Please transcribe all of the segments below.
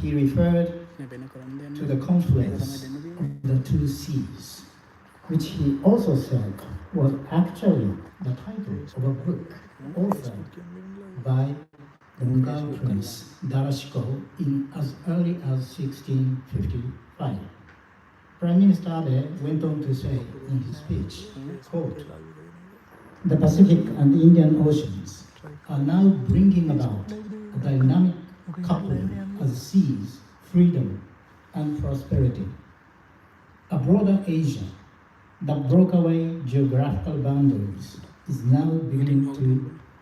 he referred เนี่ยเป็นคนเด่น to the confluence of the two seas, which he also said was actually the title of a book authored by the Mughal prince Darashikoh in as early as 1655. Prime Minister Abe went on to say in his speech, quote, "The Pacific and Indian Oceans are now bringing about a dynamic coupling of seas, freedom, and prosperity. A broader Asia that broke away geographical boundaries is now beginning to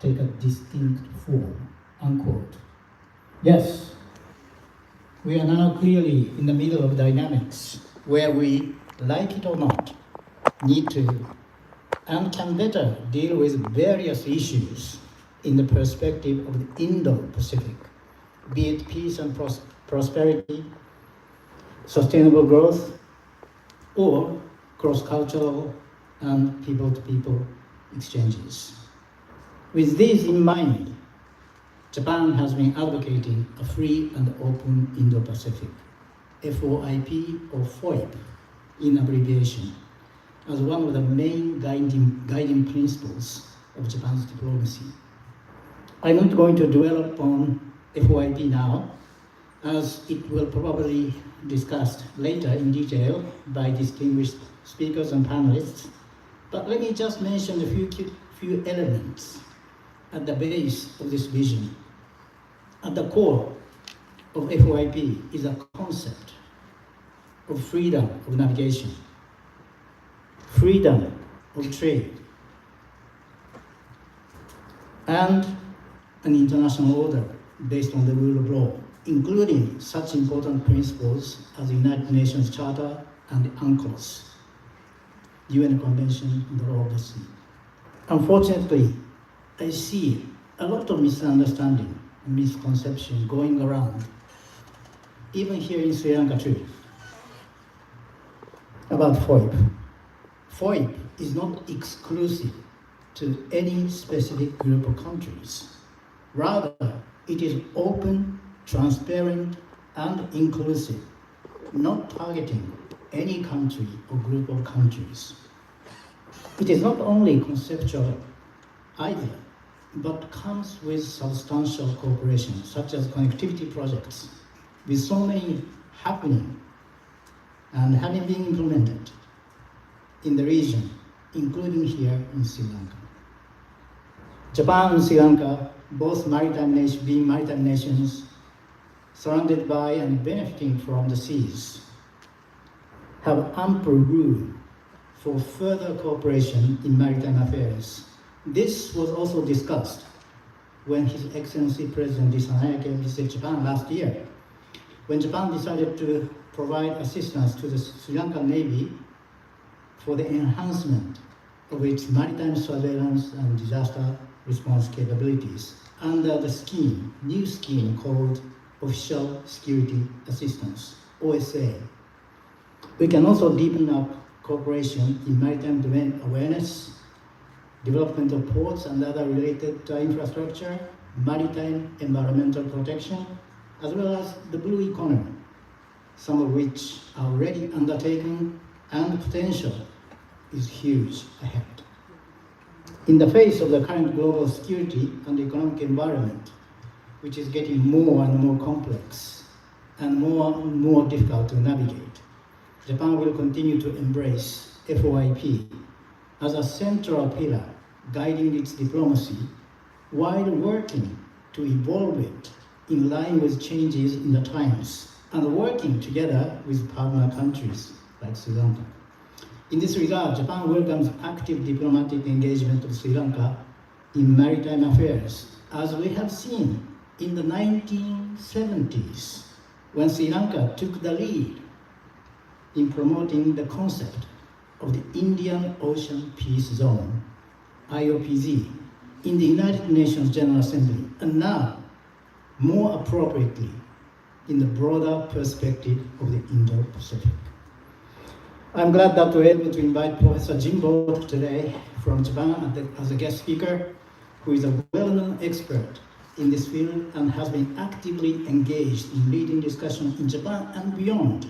take a distinct form," unquote. Yes, we are now clearly in the middle of dynamics where we, like it or not, need to and can better deal with various issues in the perspective of the Indo-Pacific, be it peace and prosperity, sustainable growth, or cross-cultural and people-to-people exchanges. With these in mind, Japan has been advocating a free and open Indo-Pacific, FOIP or FOIP in abbreviation, as one of the main guiding principles of Japan's diplomacy. I'm not going to dwell upon FOIP now, as it will probably be discussed later in detail by distinguished speakers and panelists, but let me just mention a few elements at the base of this vision. At the core of FOIP is a concept of freedom of navigation, freedom of trade, and an international order based on the rule of law, including such important principles as the United Nations Charter and the UNCLOS, UN Convention on the Law of the Sea. Unfortunately, I see a lot of misunderstanding and misconception going around, even here in Sri Lanka too, about FOIP. FOIP is not exclusive to any specific group of countries. Rather, it is open, transparent, and inclusive, not targeting any country or group of countries. It is not only conceptual either, but comes with substantial cooperation, such as connectivity projects, with so many happening and having been implemented in the region, including here in Sri Lanka. Japan and Sri Lanka, both being maritime nations, surrounded by and benefiting from the seas, have ample room for further cooperation in maritime affairs. This was also discussed when His Excellency President Isanayake visited Japan last year, when Japan decided to provide assistance to the Sri Lankan Navy for the enhancement of its maritime surveillance and disaster response capabilities under the new scheme called Official Security Assistance, OSA. We can also deepen up cooperation in maritime domain awareness, development of ports and other related infrastructure, maritime environmental protection, as well as the blue economy, some of which are already undertaken, and the potential is huge ahead. In the face of the current global security and economic environment, which is getting more and more complex and more difficult to navigate, Japan will continue to embrace FOIP as a central pillar guiding its diplomacy while working to evolve it in line with changes in the times and working together with partner countries like Sri Lanka. In this regard, Japan welcomes active diplomatic engagement of Sri Lanka in maritime affairs, as we have seen in the 1970s, when Sri Lanka took the lead in promoting the concept of the Indian Ocean Peace Zone, IOPZ, in the United Nations General Assembly, and now, more appropriately, in the broader perspective of the Indo-Pacific. I'm glad that we're able to invite Professor Jimbo today from Japan as a guest speaker, who is a well-known expert in this field and has been actively engaged in leading discussions in Japan and beyond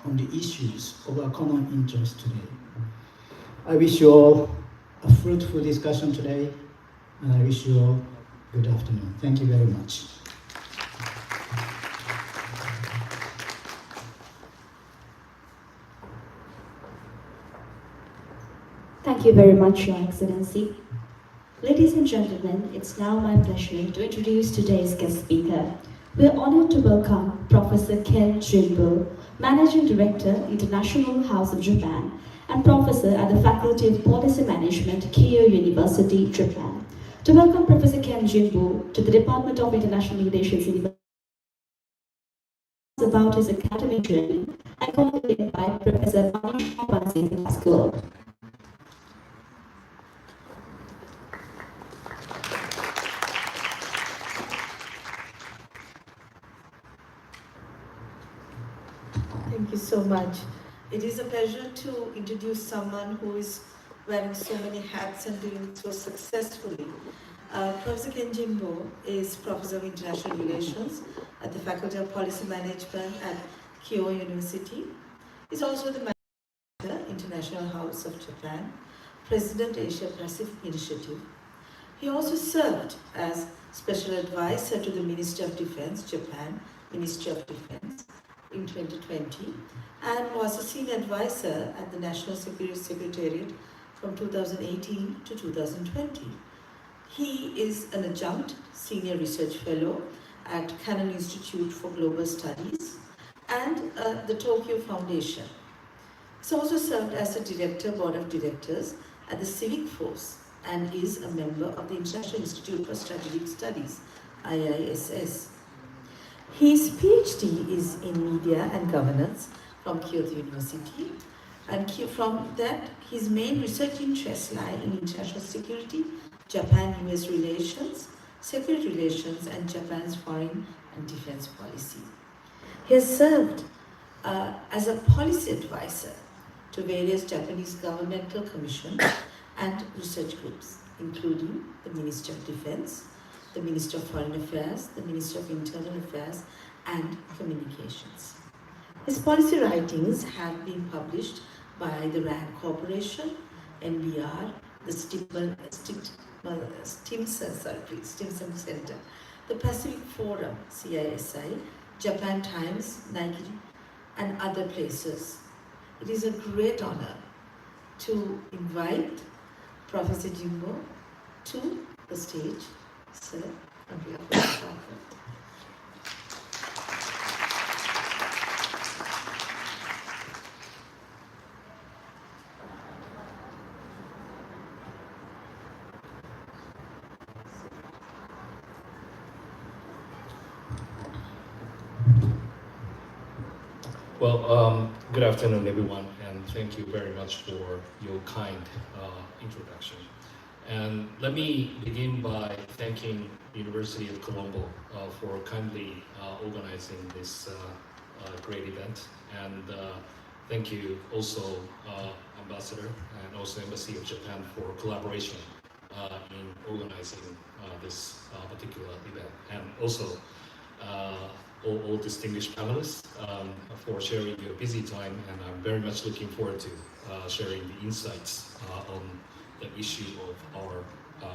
on the issues of our common interest today. I wish you all a fruitful discussion today, and I wish you all good afternoon. Thank you very much. Thank you very much, Your Excellency. Ladies and gentlemen, it's now my pleasure to introduce today's guest speaker. We are honored to welcome Professor Ken Jinbo, Managing Director, International House of Japan, and Professor at the Faculty of Policy Management, Keio University, Japan. To welcome Professor Ken Jinbo to the Department of International Relations University about his academic journey, I call to invite Professor Manish School. Thank you so much. It is a pleasure to introduce someone who is wearing so many hats and doing so successfully. Professor Ken Jinbo is Professor of International Relations at the Faculty of Policy Management at Keio University. He's also the Manager, International House of Japan, President Asia-Pacific Initiative. He also served as Special Advisor to the Ministry of Defense, Japan, Ministry of Defense, in 2020, and was a senior advisor at the National Security Secretariat from 2018 to 2020. He is an adjunct senior research fellow at Canon Institute for Global Studies and the Tokyo Foundation. He's also served as a director, board of directors at the Civic Force and is a member of the International Institute for Strategic Studies, IISS. His PhD is in Media and Governance from Kyoto University, and from that, his main research interests lie in international security, Japan-US relations, security relations, and Japan's foreign and defense policy. He has served as a policy advisor to various Japanese governmental commissions and research groups, including the Ministry of Defense, the Ministry of Foreign Affairs, the Ministry of Internal Affairs, and Communications. His policy writings have been published by the RAND Corporation, NBR, the Stimson Center, the Pacific Forum, CISI, Japan Times, Nike, and other places. It is a great honor to invite Professor Jinbo to the stage. Sir, on behalf of the department. Well, good afternoon, everyone, and thank you very much for your kind introduction. And let me begin by thanking the University of Colombo for kindly organizing this great event. And thank you also, Ambassador and also Embassy of Japan for collaboration in organizing this particular event. And also all distinguished panelists for sharing your busy time, and I'm very much looking forward to sharing the insights on the issue of our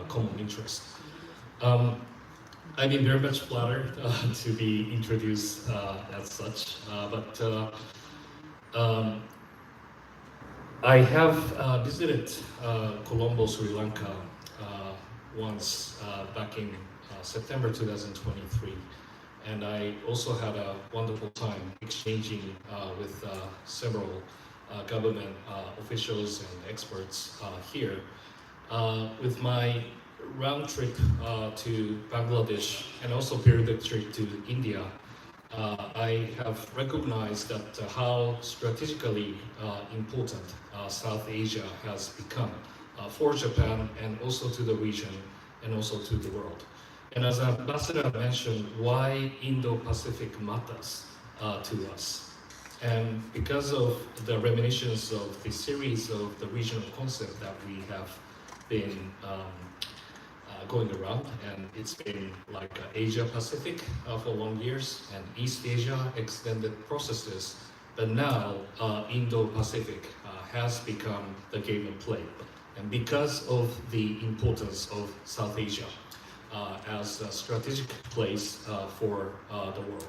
common interest. I've been very much flattered to be introduced as such, but I have visited Colombo, Sri Lanka once back in September 2023, and I also had a wonderful time exchanging with several government officials and experts here. With my round trip to Bangladesh and also periodic trip to India, I have recognized that how strategically important South Asia has become for Japan and also to the region and also to the world. And as Ambassador mentioned, why Indo-Pacific matters to us. And because of the reminiscence of the series of the regional concept that we have been going around, and it's been like Asia Pacific for long years and East Asia extended processes, but now Indo-Pacific has become the game of play, and because of the importance of South Asia as a strategic place for the world.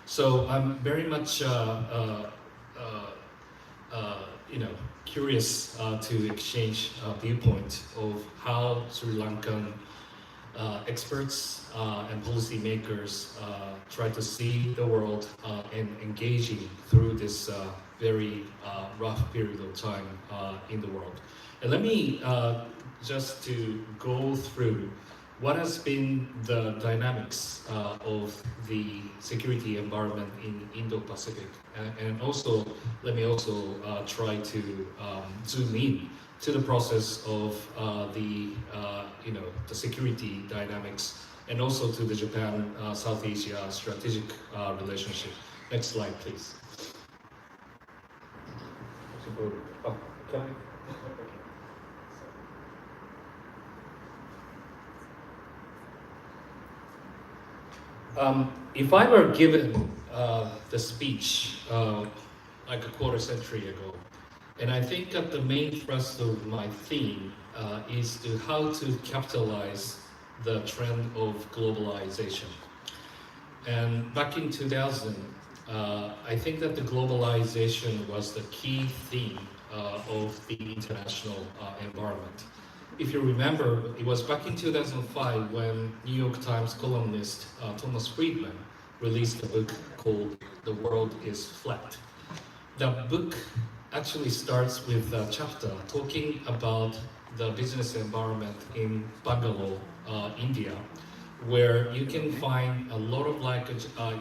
So I'm very much curious to exchange viewpoint of how Sri Lankan experts and policymakers try to see the world and engaging through this very rough period of time in the world. And let me just to go through what has been the dynamics of the security environment in Indo-Pacific, and also let me also try to zoom in to the process of the security dynamics, and also to the Japan South Asia strategic relationship. Next slide, please. Can I? If I were given the speech like a quarter century ago, and I think that the main thrust of my theme is to how to capitalize the trend of globalization. And back in 2000, I think that the globalization was the key theme of the international environment. If you remember, it was back in 2005 when New York Times columnist Thomas Friedman released a book called The World is Flat. The book actually starts with a chapter talking about the business environment in Bangalore, India, where you can find a lot of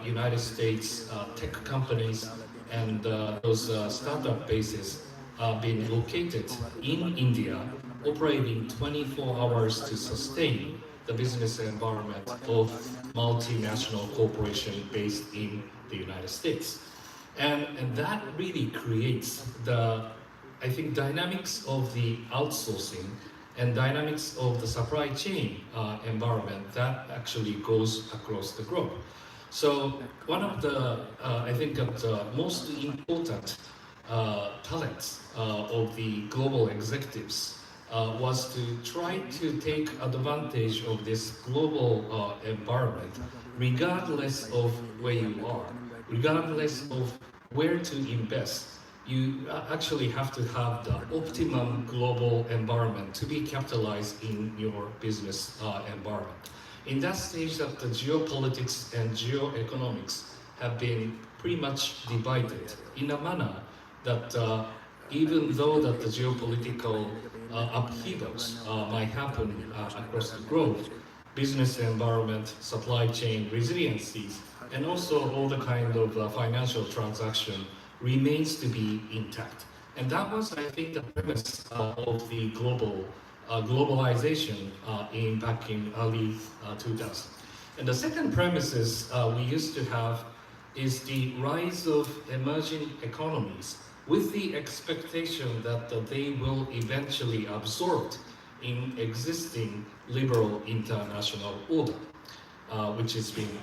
United States tech companies and those startup bases being located in India, operating 24 hours to sustain the business environment of multinational corporation based in the United States. And that really creates the, I think, dynamics of the outsourcing and dynamics of the supply chain environment that actually goes across the globe. So one of the, I think, the most important talents of the global executives was to try to take advantage of this global environment, regardless of where you are, regardless of where to invest. You actually have to have the optimum global environment to be capitalized in your business environment. In that stage that the geopolitics and geoeconomics have been pretty much divided in a manner that even though that the geopolitical upheavals might happen across the globe, business environment, supply chain resiliencies, and also all the kind of financial transaction remains to be intact. And that was, I think, the premise of the globalization back in early 2000. And the second premises we used to have is the rise of emerging economies with the expectation that they will eventually absorb in existing liberal international order, which is being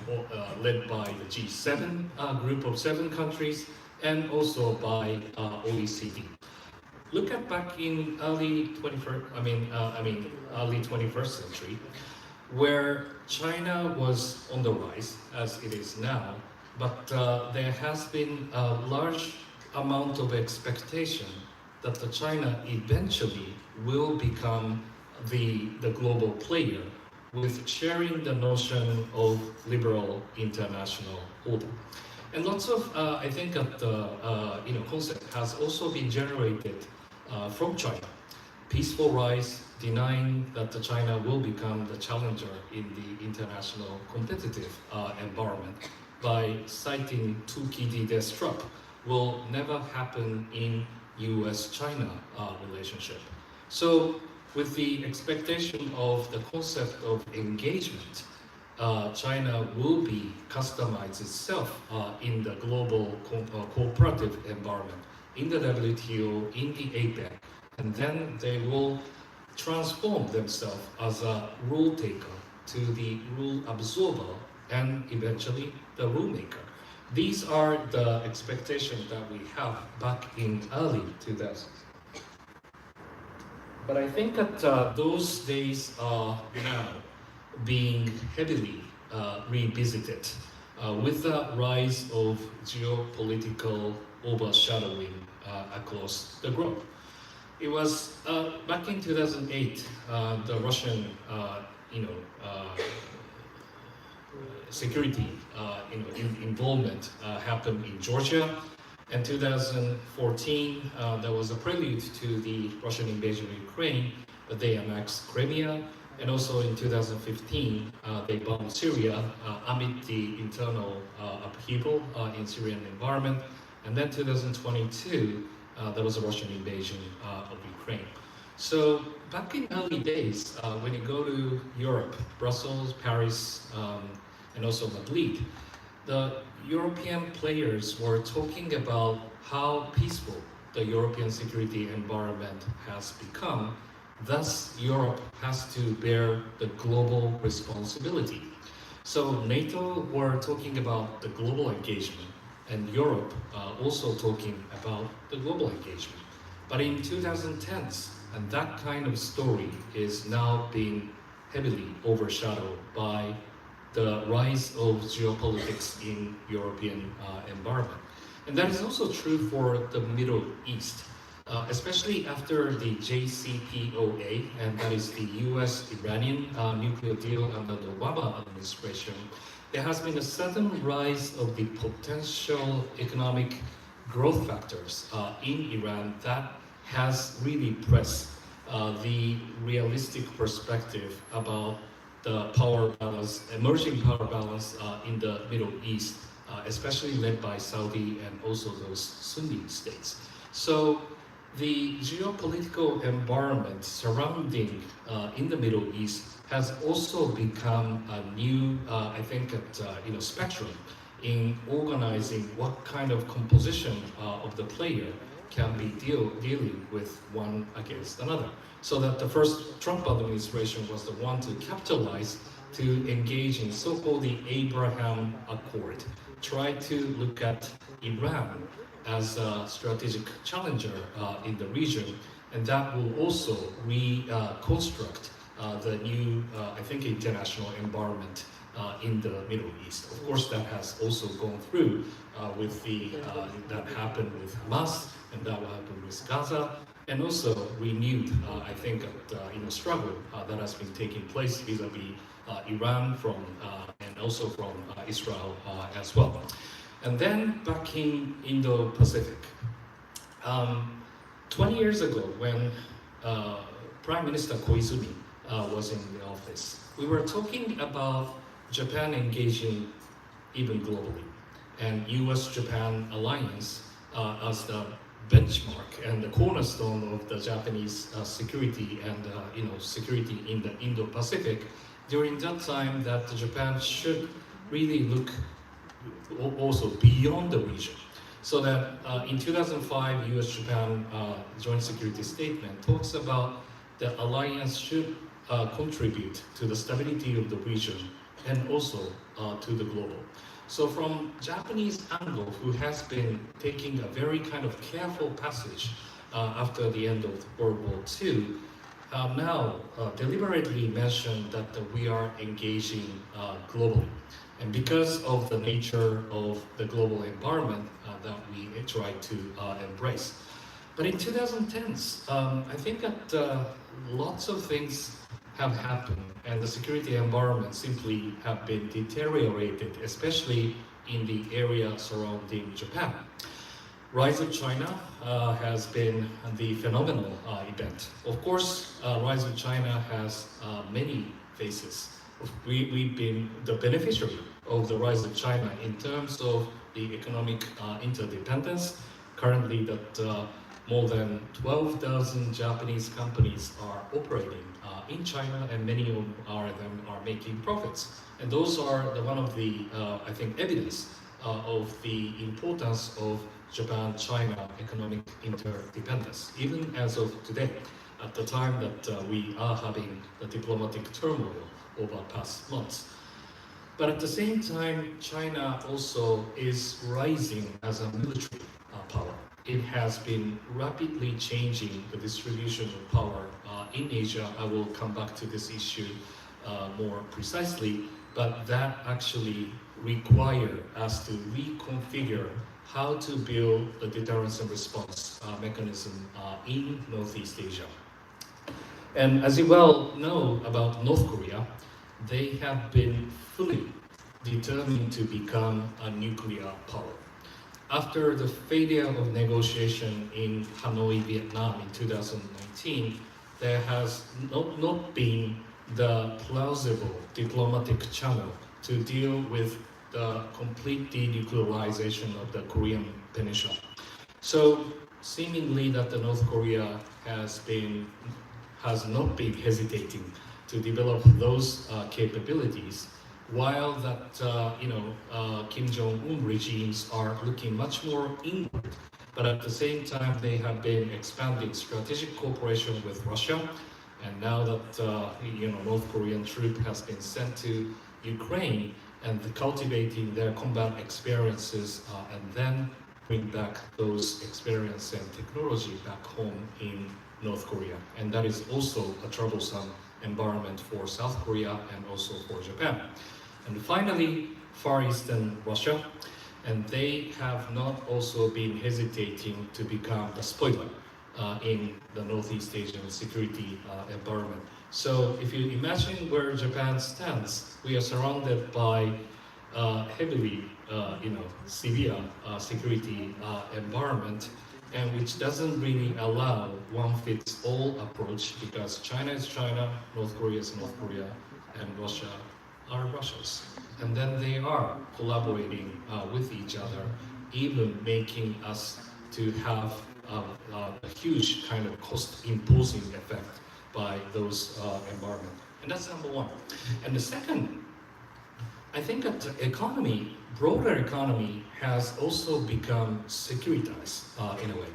led by the G7 group of 7 countries and also by OECD. Look at back in early 21st century, where China was on the rise as it is now, but there has been a large amount of expectation that the China eventually will become the global player with sharing the notion of liberal international order. And lots of, I think, concept has also been generated from China. Peaceful rise, denying that China will become the challenger in the international competitive environment by citing Tukidi trap will never happen in US-China relationship. So with the expectation of the concept of engagement, China will be customized itself in the global cooperative environment, in the WTO, in the APEC, and then they will transformed themselves as a rule taker to the rule absorber and eventually the rule maker. These are the expectations that we have back in early 2000s. But I think that those days are now being heavily revisited with the rise of geopolitical overshadowing across the globe. It was back in 2008, the Russian, security, involvement happened in Georgia. In 2014, there was a prelude to the Russian invasion of Ukraine, but they annexed Crimea. And also in 2015, they bombed Syria amid the internal upheaval in Syrian environment. And then 2022, there was a Russian invasion of Ukraine. So back in early days, when you go to Europe, Brussels, Paris, and also Madrid, the European players were talking about how peaceful the European security environment has become. Thus, Europe has to bear the global responsibility. So NATO were talking about the global engagement, and Europe also talking about the global engagement. But in 2010s, and that kind of story is now being heavily overshadowed by the rise of geopolitics in European environment. And that is also true for the Middle East, especially after the JCPOA, and that is the US-Iranian nuclear deal under the Obama administration. There has been a sudden rise of the potential economic growth factors in Iran that has really pressed the realistic perspective about the power balance, emerging power balance in the Middle East, especially led by Saudi and also those Sunni states. So the geopolitical environment surrounding in the Middle East has also become a new, I think, spectrum in organizing what kind of composition of the player can be dealing with one against another. So that the first Trump administration was the one to capitalize to engage in so-called the Abraham Accord, try to look at Iran as a strategic challenger in the region, and that will also reconstruct the new, I think, international environment in the Middle East. Of course, that has also gone through with the that happened with Hamas, and that will happen with Gaza, and also renewed, I think, struggle that has been taking place vis-a-vis Iran and also from Israel as well. And then back in Indo-Pacific, 20 years ago when Prime Minister Koizumi was in the office, we were talking about Japan engaging even globally, and US-Japan alliance as the benchmark and the cornerstone of the Japanese security and security in the Indo-Pacific. During that time, that Japan should really look also beyond the region. So that in 2005, US-Japan joint security statement talks about the alliance should contribute to the stability of the region and also to the global. So from Japanese angle, who has been taking a very kind of careful passage after the end of World War II, now deliberately mentioned that we are engaging globally. And because of the nature of the global environment that we try to embrace. But in 2010s, I think that lots of things have happened, and the security environment simply have been deteriorated, especially in the area surrounding Japan. Rise of China has been the phenomenal event. Of course, Rise of China has many faces. We've been the beneficiary of the rise of China in terms of the economic interdependence. Currently, that more than 12,000 Japanese companies are operating in China, and many of them are making profits. And those are one of the, I think, evidence of the importance of Japan-China economic interdependence, even as of today. at the time that we are having the diplomatic turmoil over past months. But at the same time, China also is rising as a military power. It has been rapidly changing the distribution of power in Asia. I will come back to this issue more precisely, but that actually require us to reconfigure how to build the deterrence and response mechanism in Northeast Asia. And as you well know about North Korea, they have been fully determined to become a nuclear power. After the failure of negotiation in Hanoi, Vietnam in 2019, there has not been the plausible diplomatic channel to deal with the complete denuclearization of the Korean Peninsula. So seemingly that the North Korea has not been hesitating to develop those capabilities, while that Kim Jong-un regimes are looking much more inward. But at the same time, they have been expanding strategic cooperation with Russia, and now that North Korean troop has been sent to Ukraine and cultivating their combat experiences, and then bring back those experience and technology back home in North Korea. And that is also a troublesome environment for South Korea and also for Japan. And finally, Far Eastern Russia, and they have not also been hesitating to become the spoiler in the Northeast Asian security environment. So if you imagine where Japan stands, we are surrounded by heavily, severe security environment, and which doesn't really allow one-fits-all approach, because China is China, North Korea is North Korea, and Russia are Russians. And then they are collaborating with each other, even making us to have a huge kind of cost-imposing effect by those environment. And that's number one. And the second, I think that the economy, broader economy, has also become securitized in a way.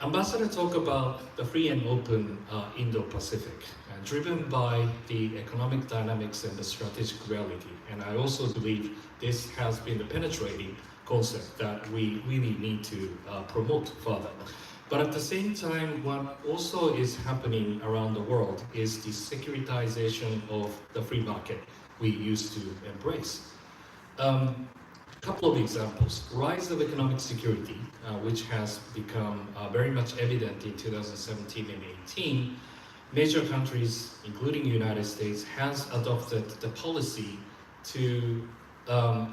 Ambassador talked about the free and open Indo-Pacific, driven by the economic dynamics and the strategic reality. And I also believe this has been the penetrating concept that we really need to promote further. But at the same time, what also is happening around the world is the securitization of the free market we used to embrace. A couple of examples. Rise of economic security, which has become very much evident in 2017 and 18. Major countries, including the United States, has adopted the policy to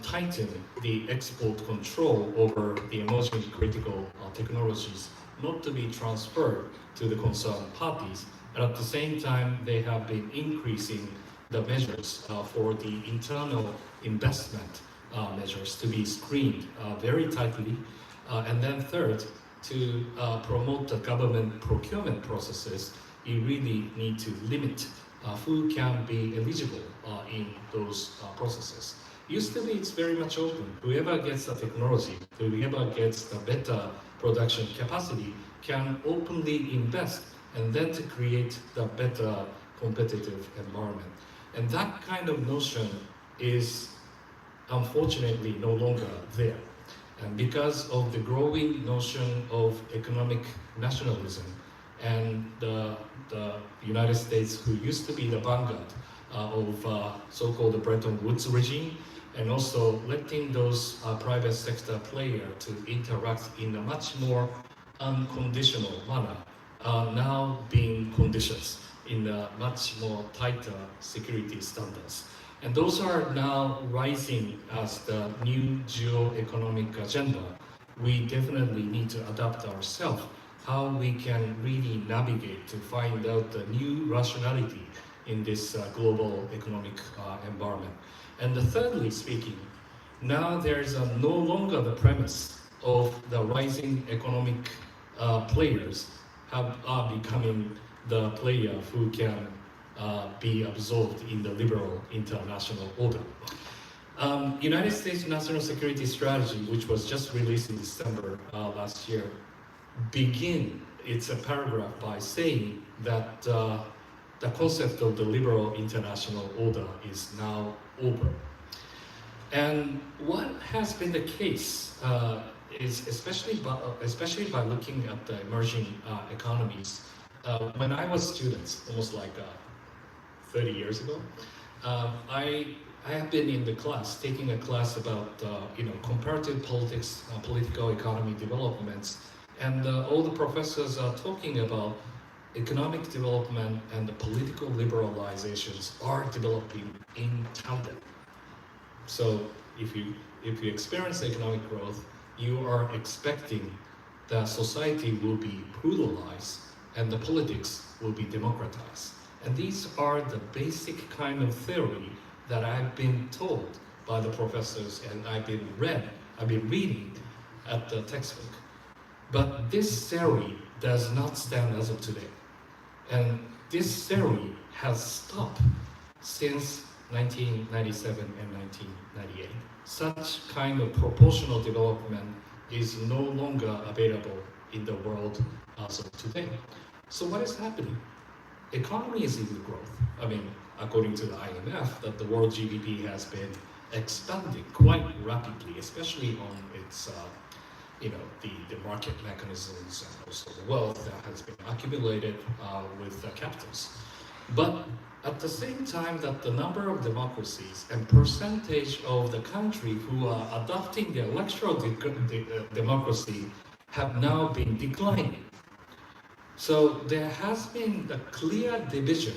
tighten the export control over the emerging critical technologies, not to be transferred to the concerned parties. And at the same time, they have been increasing the measures for the internal investment measures to be screened very tightly. And then third, to promote the government procurement processes, you really need to limit who can be eligible in those processes. Used to be it's very much open. Whoever gets the technology, whoever gets the better production capacity can openly invest and then to create the better competitive environment. And that kind of notion is unfortunately no longer there. And because of the growing notion of economic nationalism and the United States, who used to be the vanguard of so-called Bretton Woods regime, and also letting those private sector players to interact in a much more unconditional manner, are now being conditioned in a much more tighter security standards. And those are now rising as the new geo-economic agenda. We definitely need to adapt ourselves, how we can really navigate to find out the new rationality in this global economic environment. And thirdly speaking, now there's no longer the premise of the rising economic players are becoming the player who can be absorbed in the liberal international order. United States National Security Strategy, which was just released in December last year, begin its a paragraph by saying that the concept of the liberal international order is now over. And what has been the case is especially by looking at the emerging economies. When I was student, almost like 30 years ago, I have been in the class, taking a class about comparative politics, political economy developments, and all the professors are talking about economic development and the political liberalizations are developing in tandem. So if you experience economic growth, you are expecting that society will be brutalized and the politics will be democratized. And these are the basic kind of theory that I've been told by the professors and I've been reading at the textbook. But this theory does not stand as of today. And this theory has stopped since 1997 and 1998. Such kind of proportional development is no longer available in the world as of today. So what is happening? Economy is in growth. I mean, according to the IMF, that the world GDP has been expanding quite rapidly, especially on its the market mechanisms and also the wealth that has been accumulated with the capitals. But at the same time that the number of democracies and percentage of the country who are adopting the electoral democracy have now been declining. So there has been a clear division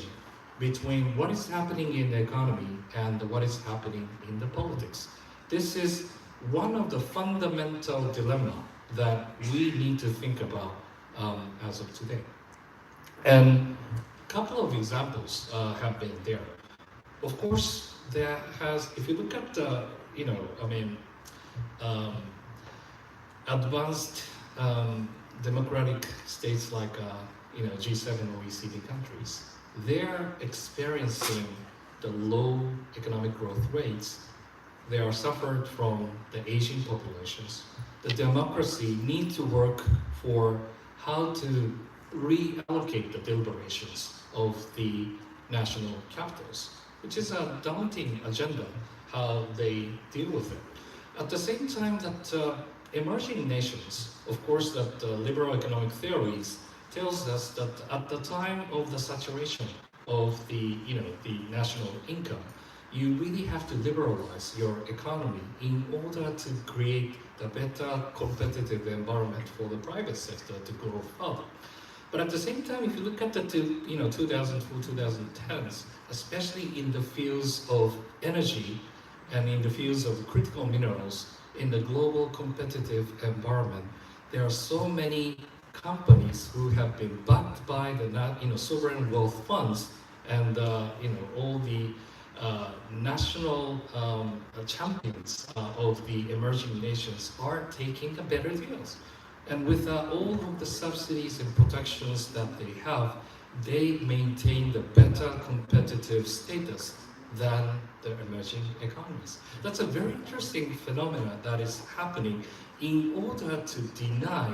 between what is happening in the economy and what is happening in the politics. This is one of the fundamental dilemma that we need to think about as of today. And a couple of examples have been there. Of course, if you look at the, advanced democratic states like, G7 OECD countries, they're experiencing the low economic growth rates. They are suffered from the aging populations. The democracy need to work for how to reallocate the deliberations of the national capitals, which is a daunting agenda, how they deal with it. At the same time that emerging nations, of course, that liberal economic theories tells us that at the time of the saturation of the national income, you really have to liberalize your economy in order to create a better competitive environment for the private sector to grow further. But at the same time, if you look at the 2010s, especially in the fields of energy and in the fields of critical minerals, in the global competitive environment, there are so many companies who have been backed by the sovereign wealth funds and all the national champions of the emerging nations are taking a better deals. And with all of the subsidies and protections that they have, they maintain the better competitive status than the emerging economies. That's a very interesting phenomenon that is happening in order to deny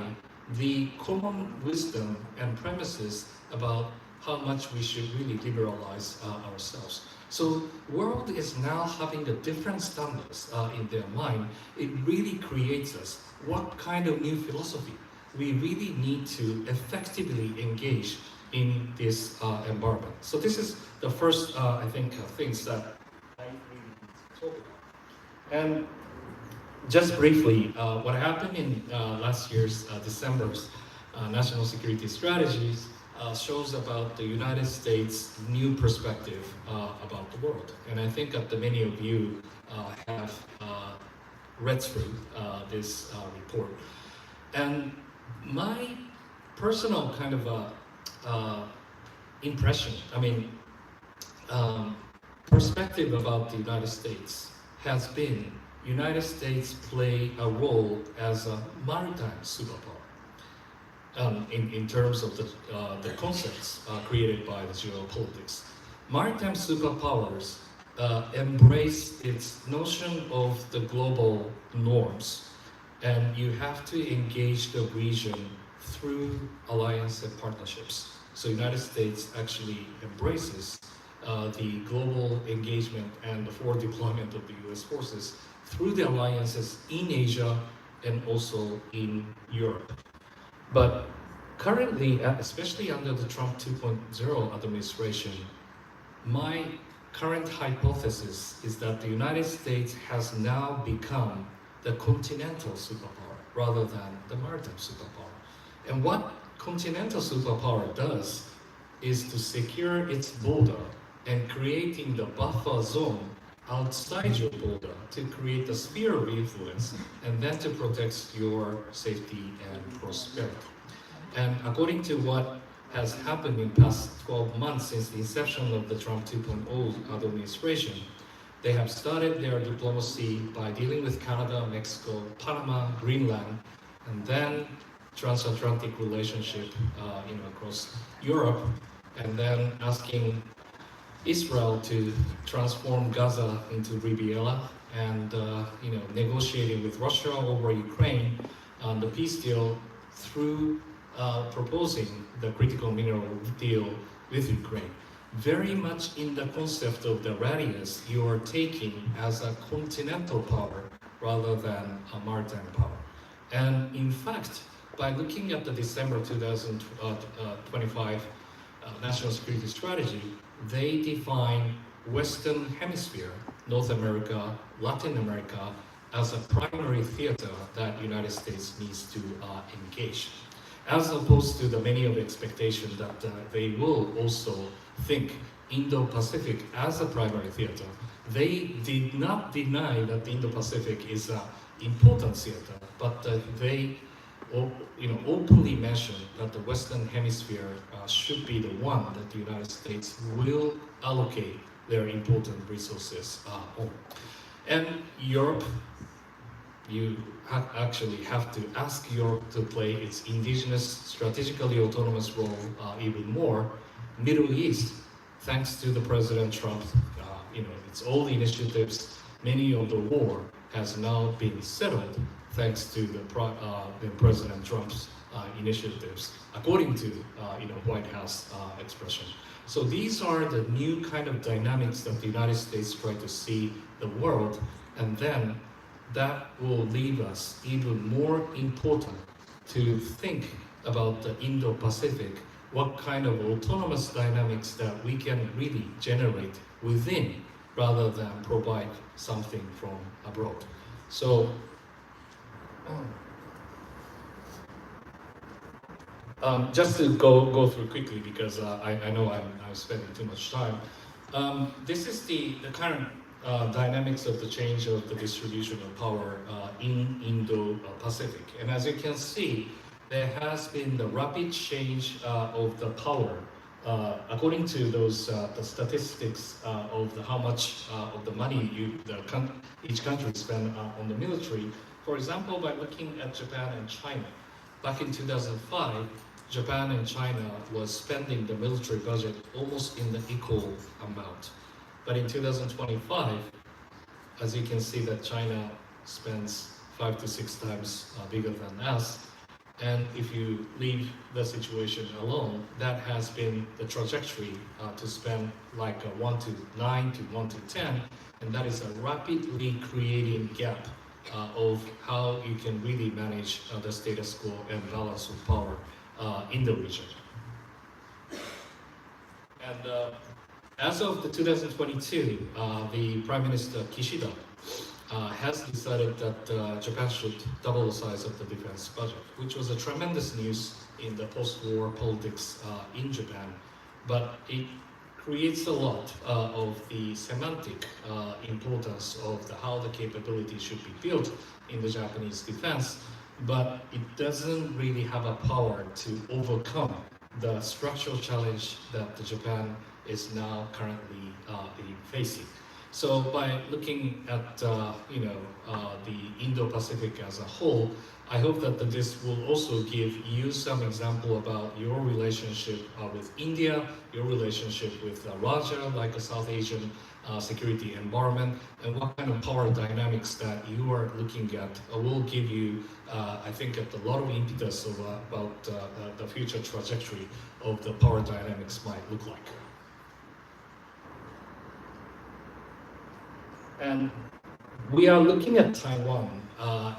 the common wisdom and premises about how much we should really liberalize ourselves. So world is now having a different standards in their mind. It really creates us what kind of new philosophy we really need to effectively engage in this environment. So this is the first, I think, things that I really need to talk about. And just briefly, what happened in last year's December's National Security Strategies shows about the United States' new perspective about the world. And I think that many of you have read through this report. And my personal kind of impression, perspective about the United States has been United States play a role as a maritime superpower. In terms of the concepts created by the geopolitics. Maritime superpowers embrace its notion of the global norms, and you have to engage the region through alliance and partnerships. So United States actually embraces the global engagement and the forward deployment of the US forces through the alliances in Asia and also in Europe. But currently, especially under the Trump 2.0 administration, my current hypothesis is that the United States has now become the continental superpower rather than the maritime superpower. And what continental superpower does is to secure its border and creating the buffer zone outside your border to create a sphere of influence and then to protect your safety and prosperity. And according to what has happened in past 12 months since the inception of the Trump 2.0 administration, they have started their diplomacy by dealing with Canada, Mexico, Panama, Greenland, and then transatlantic relationship across Europe, and then asking Israel to transform Gaza into Riviera, and negotiating with Russia over Ukraine on the peace deal through proposing the critical mineral deal with Ukraine. Very much in the concept of the radius you are taking as a continental power rather than a maritime power. And in fact, by looking at the December 2025 National Security Strategy, they define Western Hemisphere, North America, Latin America, as a primary theater that United States needs to engage. As opposed to the many of the expectations that they will also think Indo-Pacific as a primary theater. They did not deny that the Indo-Pacific is an important theater, but they openly mentioned that the Western Hemisphere should be the one that the United States will allocate their important resources on. And Europe, you actually have to ask Europe to play its indigenous, strategically autonomous role even more. Middle East, thanks to the President Trump, its all initiatives, many of the war has now been settled thanks to the President Trump's initiatives, according to White House expression. So these are the new kind of dynamics that the United States try to see the world, and then that will leave us even more important to think about the Indo-Pacific, what kind of autonomous dynamics that we can really generate within rather than provide something from abroad. So just to go through quickly, because I know I'm spending too much time. This is the current dynamics of the change of the distribution of power in Indo-Pacific. And as you can see, there has been the rapid change of the power. According to those the statistics of how much of the money each country spend on the military. For example, by looking at Japan and China, back in 2005, Japan and China was spending the military budget almost in the equal amount. But in 2025, as you can see that China spends 5 to 6 times bigger than us. And if you leave the situation alone, that has been the trajectory to spend like a 1 to 9 to 1 to 10. And that is a rapidly creating gap of how you can really manage the status quo and balance of power in the region. And as of the 2022, the Prime Minister Kishida has decided that Japan should double the size of the defense budget, which was a tremendous news in the post-war politics in Japan. But it creates a lot of the semantic importance of how the capability should be built in the Japanese defense, but it doesn't really have a power to overcome the structural challenge that Japan is now currently facing. So by looking at the Indo-Pacific as a whole, I hope that this will also give you some example about your relationship with India, your relationship with Raja, like a South Asian security environment, and what kind of power dynamics that you are looking at will give you, I think, a lot of impetus about the future trajectory of the power dynamics might look like. And we are looking at Taiwan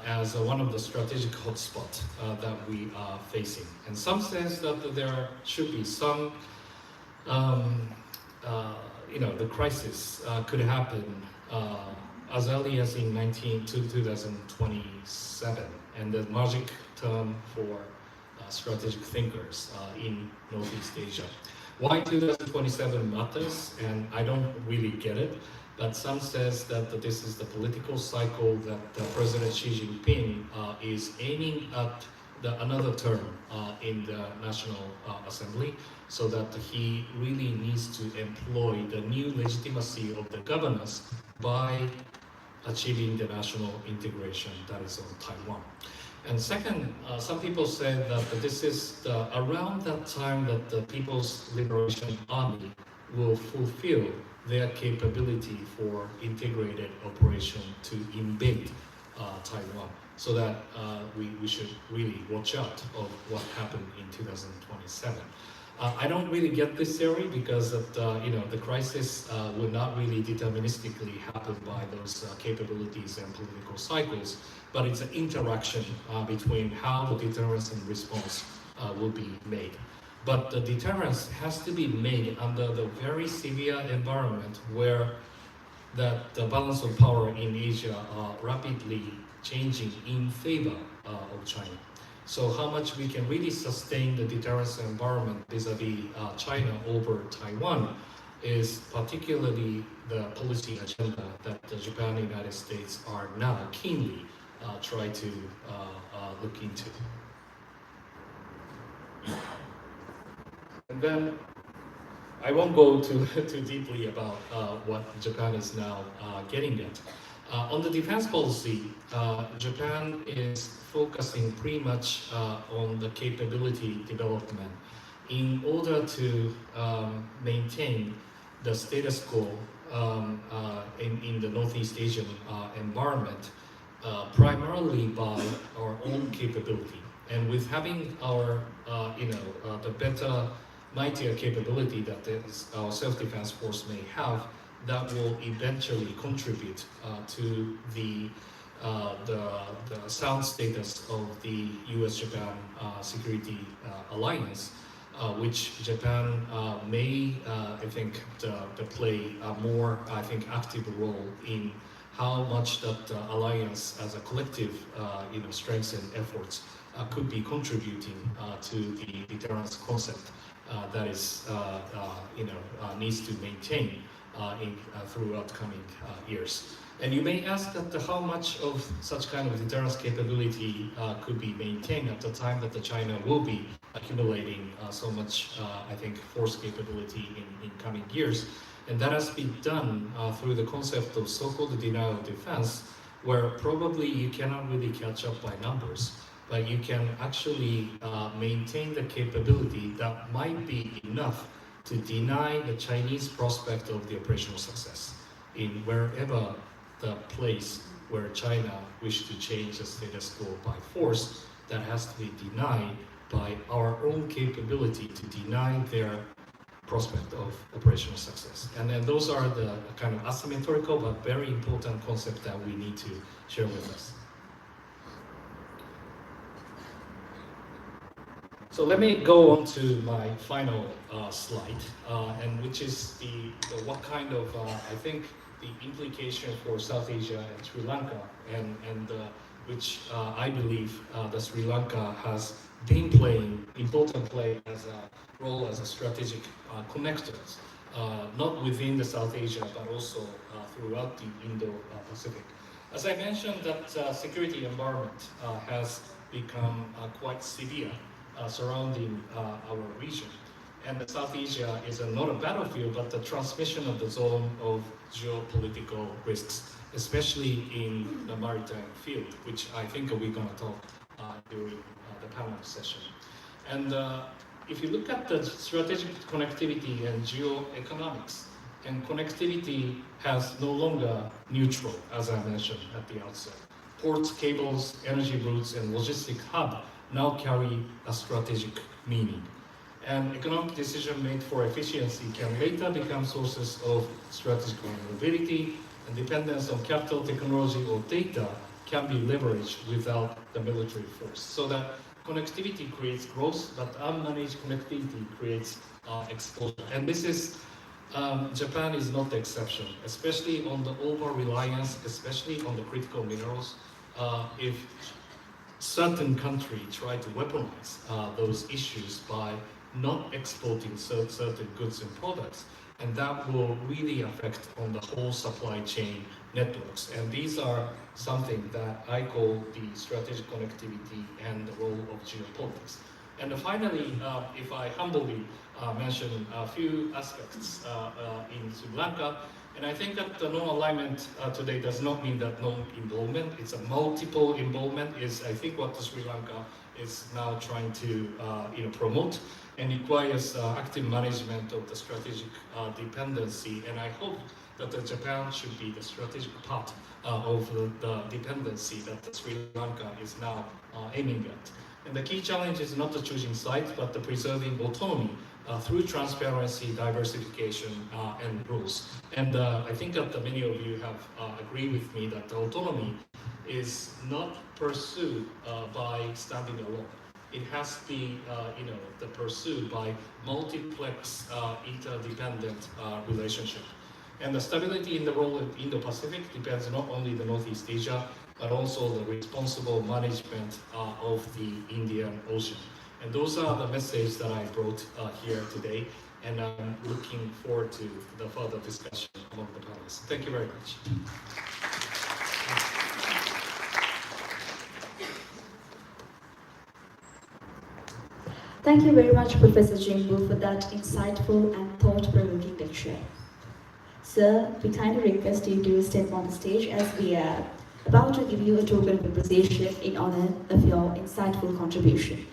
as one of the strategic hotspots that we are facing. In some sense that there should be some, the crisis could happen as early as in 2027, and the magic term for strategic thinkers in Northeast Asia. Why 2027 matters, and I don't really get it, but some says that this is the political cycle that President Xi Jinping is aiming at another term in the National Assembly, so that he really needs to employ the new legitimacy of the governance by achieving the national integration that is on Taiwan. And second, some people say that this is around that time that the People's Liberation Army will fulfill their capability for integrated operation to invade Taiwan, so that we should really watch out of what happened in 2027. I don't really get this theory because the crisis would not really deterministically happen by those capabilities and political cycles, but it's an interaction between how the deterrence and response will be made. But the deterrence has to be made under the very severe environment where the balance of power in Asia are rapidly changing in favor of China. So how much we can really sustain the deterrence environment vis-a-vis China over Taiwan is particularly the policy agenda that Japan and the United States are now keenly trying to look into. And then I won't go too deeply about what Japan is now getting at. On the defense policy, Japan is focusing pretty much on the capability development in order to maintain the status quo in the Northeast Asian environment, primarily by our own capability. And with having our, the better, mightier capability that our self-defense force may have, that will eventually contribute to the sound status of the U.S.-Japan security alliance, which Japan may, I think, play a more, active role in how much that alliance as a collective, strengths and efforts could be contributing to the deterrence concept that is, needs to maintain throughout coming years. And you may ask that how much of such kind of deterrence capability could be maintained at the time that China will be accumulating so much, force capability in coming years. And that has been done through the concept of so-called denial of defense, where probably you cannot really catch up by numbers, but you can actually maintain the capability that might be enough to deny the Chinese prospect of the operational success in wherever the place where China wishes to change the status quo by force. That has to be denied by our own capability to deny their prospect of operational success. And then those are the kind of asymmetrical but very important concepts that we need to share with us. So let me go on to my final slide, and which is the what kind of, the implication for South Asia and Sri Lanka, and which I believe that Sri Lanka has been playing important as a role as a strategic connector, not within the South Asia, but also throughout the Indo-Pacific. As I mentioned, that security environment has become quite severe surrounding our region. And South Asia is not a battlefield, but the transmission of the zone of geopolitical risks, especially in the maritime field, which I think we're going to talk during the panel session. And if you look at the strategic connectivity and geoeconomics, and connectivity has no longer neutral, as I mentioned at the outset. Ports, cables, energy routes, and logistic hub now carry a strategic meaning. And economic decision made for efficiency can later become sources of strategic vulnerability, and dependence on capital, technology, or data can be leveraged without the military force. So that connectivity creates growth, but unmanaged connectivity creates exposure. And this is, Japan is not the exception, especially on the over-reliance, especially on the critical minerals. If certain countries try to weaponize those issues by not exporting certain goods and products, and that will really affect on the whole supply chain networks. And these are something that I call the strategic connectivity and the role of geopolitics. And finally, if I humbly mention a few aspects in Sri Lanka, and I think that the non-alignment today does not mean that non-involvement. It's a multiple involvement is, I think, what Sri Lanka is now trying to promote, and requires active management of the strategic dependency. And I hope that Japan should be the strategic part of the dependency that Sri Lanka is now aiming at. And the key challenge is not the choosing sides, but the preserving autonomy through transparency, diversification, and rules. And I think that many of you have agreed with me that the autonomy is not pursued by standing alone. It has to be the pursued by multiplex interdependent relationship. And the stability in the role of Indo-Pacific depends not only the Northeast Asia, but also the responsible management of the Indian Ocean. And those are the messages that I brought here today, and I'm looking forward to the further discussion among the panelists. Thank you very much. Thank you very much, Professor Jimbo, for that insightful and thought-provoking lecture. Sir, we kindly request you to step on the stage as we are about to give you a token of appreciation in honor of your insightful contribution.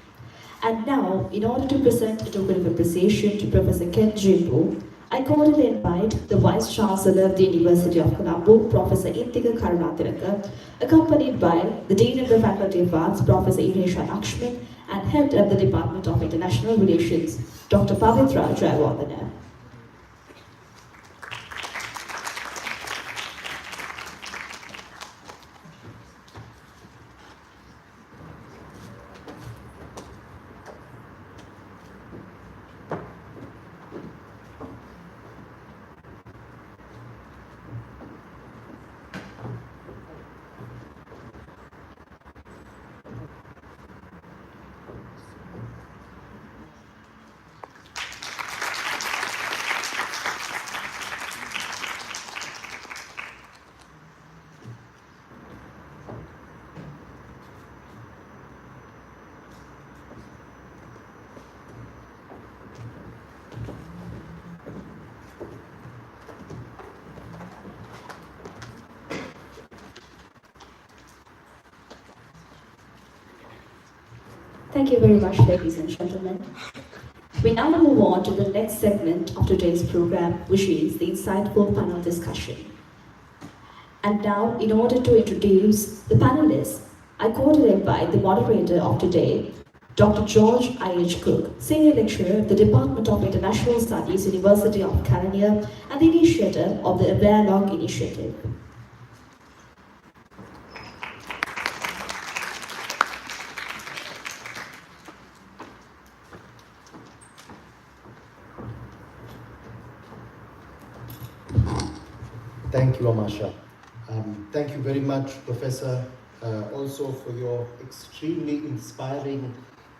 And now, in order to present a token of appreciation to Professor Ken Jimbo, I cordially invite the Vice Chancellor of the University of Colombo, Professor Intika Karunathilaka, accompanied by the Dean of the Faculty of Arts, Professor Inesha Lakshman, and Head of the Department of International Relations, Dr. Pavitra Jayawardena. Thank you very much, ladies and gentlemen. We now move on to the next segment of today's program, which is the insightful panel discussion. And now, in order to introduce the panelists, I cordially invite the moderator of today, Dr. George I.H. Cook, Senior Lecturer of the Department of International Studies, University of California, and the initiator of the Dialogue Initiative. Thank you, Amasha. Thank you very much, Professor, also for your extremely inspiring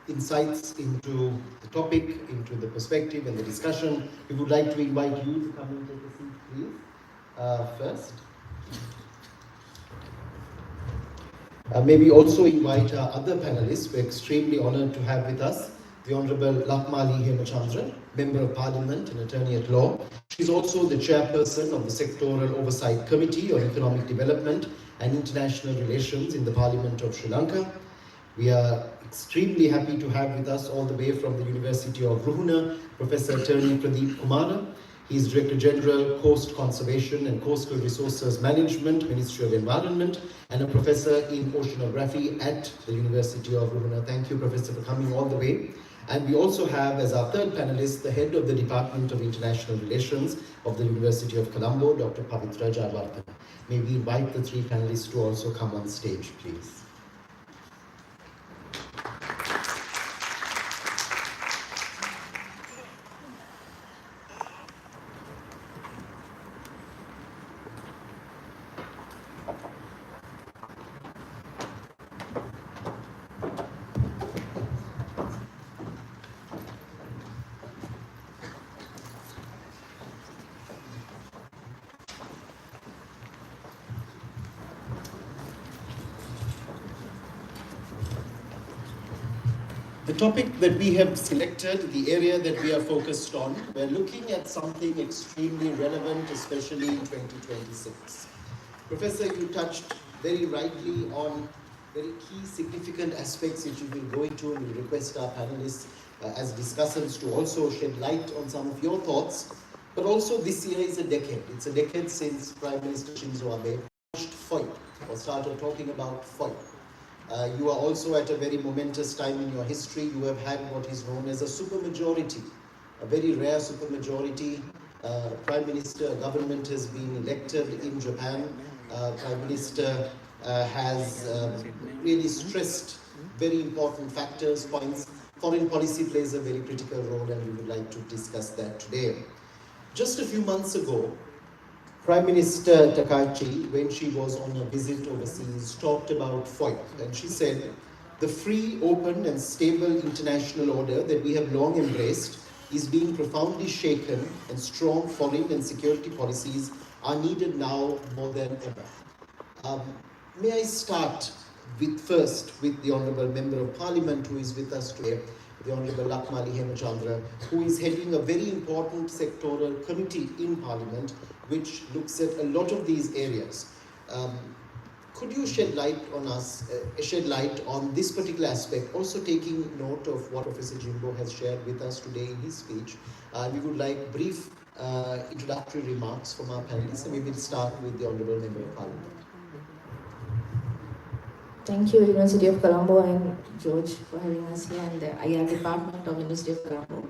insights into the topic, into the perspective and the discussion. We would like to invite you to come and take a seat, please, first. Maybe also invite our other panelists. We're extremely honored to have with us the Honorable Lakmali Hemachandran, Member of Parliament and Attorney at Law. She's also the Chairperson of the Sectoral Oversight Committee on Economic Development and International Relations in the Parliament of Sri Lanka. We are extremely happy to have with us all the way from the University of Ruhuna, Professor Attorney Pradeep Kumara. He is Director General, Coast Conservation and Coastal Resources Management, Ministry of Environment, and a Professor in Oceanography at the University of Ruhuna. Thank you, Professor, for coming all the way. And we also have as our third panelist, the Head of the Department of International Relations of the University of Colombo, Dr. Pavitra Jarwardhan. May we invite the three panelists to also come on stage, please. The topic that we have selected, the area that we are focused on, we're looking at something extremely relevant, especially in 2026. Professor, you touched very rightly on very key significant aspects which you will go into, and we request our panelists as discussants to also shed light on some of your thoughts. But also this year is a decade. It's a decade since Prime Minister Shinzo Abe launched FOIP, or started talking about FOIP. You are also at a very momentous time in your history. You have had what is known as a supermajority, a very rare supermajority. Prime Minister, government has been elected in Japan. Prime Minister has really stressed very important factors, points. Foreign policy plays a very critical role, and we would like to discuss that today. Just a few months ago, Prime Minister Takaichi, when she was on a visit overseas, talked about FOIP, and she said, the free, open and stable international order that we have long embraced is being profoundly shaken, and strong foreign and security policies are needed now more than ever. May I start first with the Honourable Member of Parliament who is with us today, the Honourable Lakmali Hemachandra, who is heading a very important sectoral committee in Parliament which looks at a lot of these areas. Could you shed light on this particular aspect, also taking note of what Professor Jimbo has shared with us today in his speech? We would like brief introductory remarks from our panelists, and we will start with the Honourable Member of Parliament. Thank you, University of Colombo and George, for having us here, and the IR Department of University of Colombo,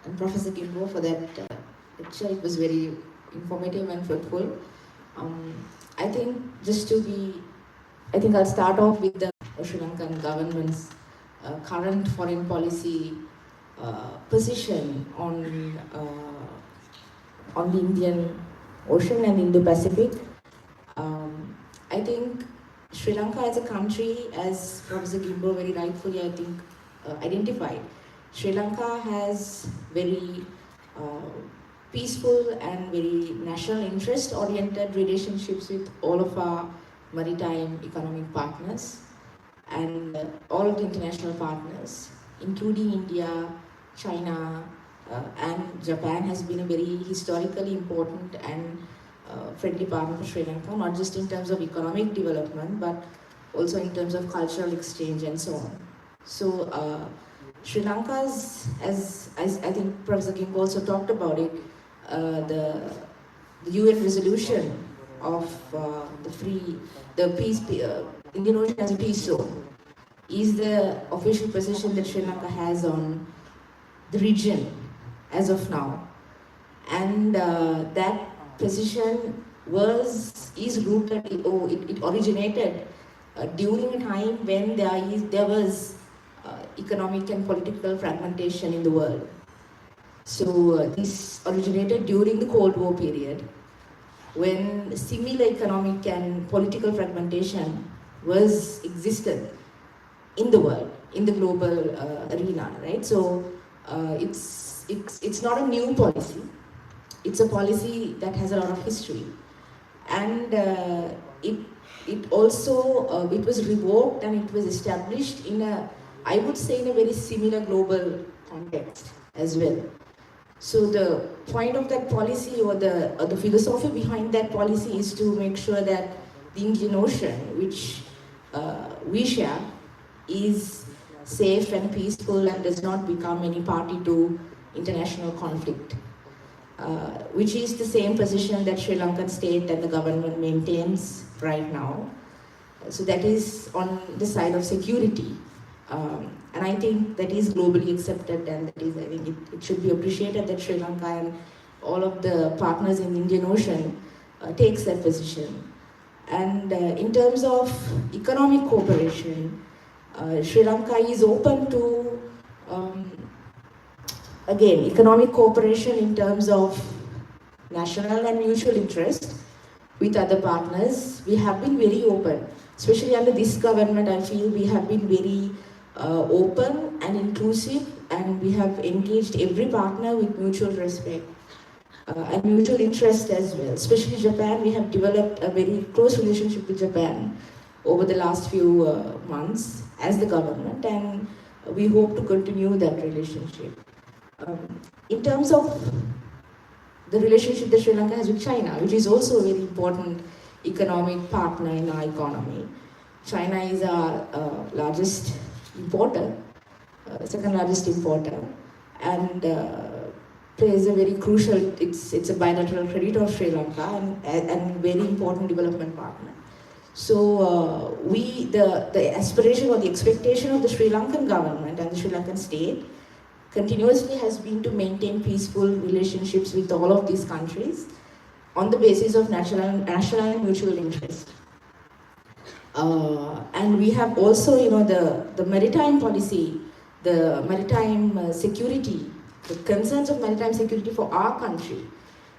and Professor Jimbo for that lecture. It was very informative and fruitful. I think I'll start off with the Sri Lankan government's current foreign policy position on the Indian Ocean and Indo-Pacific. I think Sri Lanka as a country, as Professor Gimbo very rightfully, identified, Sri Lanka has very peaceful and very national interest oriented relationships with all of our maritime economic partners and all of the international partners, including India, China, and Japan has been a very historically important and friendly partner for Sri Lanka, not just in terms of economic development, but also in terms of cultural exchange and so on. So Sri Lanka's, as I think Professor Kim also talked about it, the UN resolution of the peace, Indian Ocean as a peace zone is the official position that Sri Lanka has on the region as of now. And that position is rooted, it originated during a time when there was economic and political fragmentation in the world. So this originated during the Cold War period, when similar economic and political fragmentation existed in the world, in the global arena, right? So it's not a new policy. It's a policy that has a lot of history, and it was revoked and it was established in I would say in a very similar global context as well. So the point of that policy, or the philosophy behind that policy, is to make sure that the Indian Ocean, which we share, is safe and peaceful and does not become any party to international conflict, which is the same position that Sri Lankan state and the government maintains right now. So that is on the side of security. And I think that is globally accepted, and that is, I think it should be appreciated that Sri Lanka and all of the partners in the Indian Ocean takes that position. And in terms of economic cooperation, Sri Lanka is open to, again, economic cooperation in terms of national and mutual interest with other partners. We have been very open, especially under this government. I feel we have been very open and inclusive, and we have engaged every partner with mutual respect and mutual interest as well. Especially Japan, we have developed a very close relationship with Japan over the last few months as the government, and we hope to continue that relationship. In terms of the relationship that Sri Lanka has with China, which is also a very important economic partner in our economy. China is our largest importer, second largest importer, and plays a very crucial, it's a bilateral creditor of Sri Lanka and very important development partner. So the aspiration or the expectation of the Sri Lankan government and the Sri Lankan state continuously has been to maintain peaceful relationships with all of these countries on the basis of national and mutual interest. And we have also, the maritime policy, the maritime security, the concerns of maritime security for our country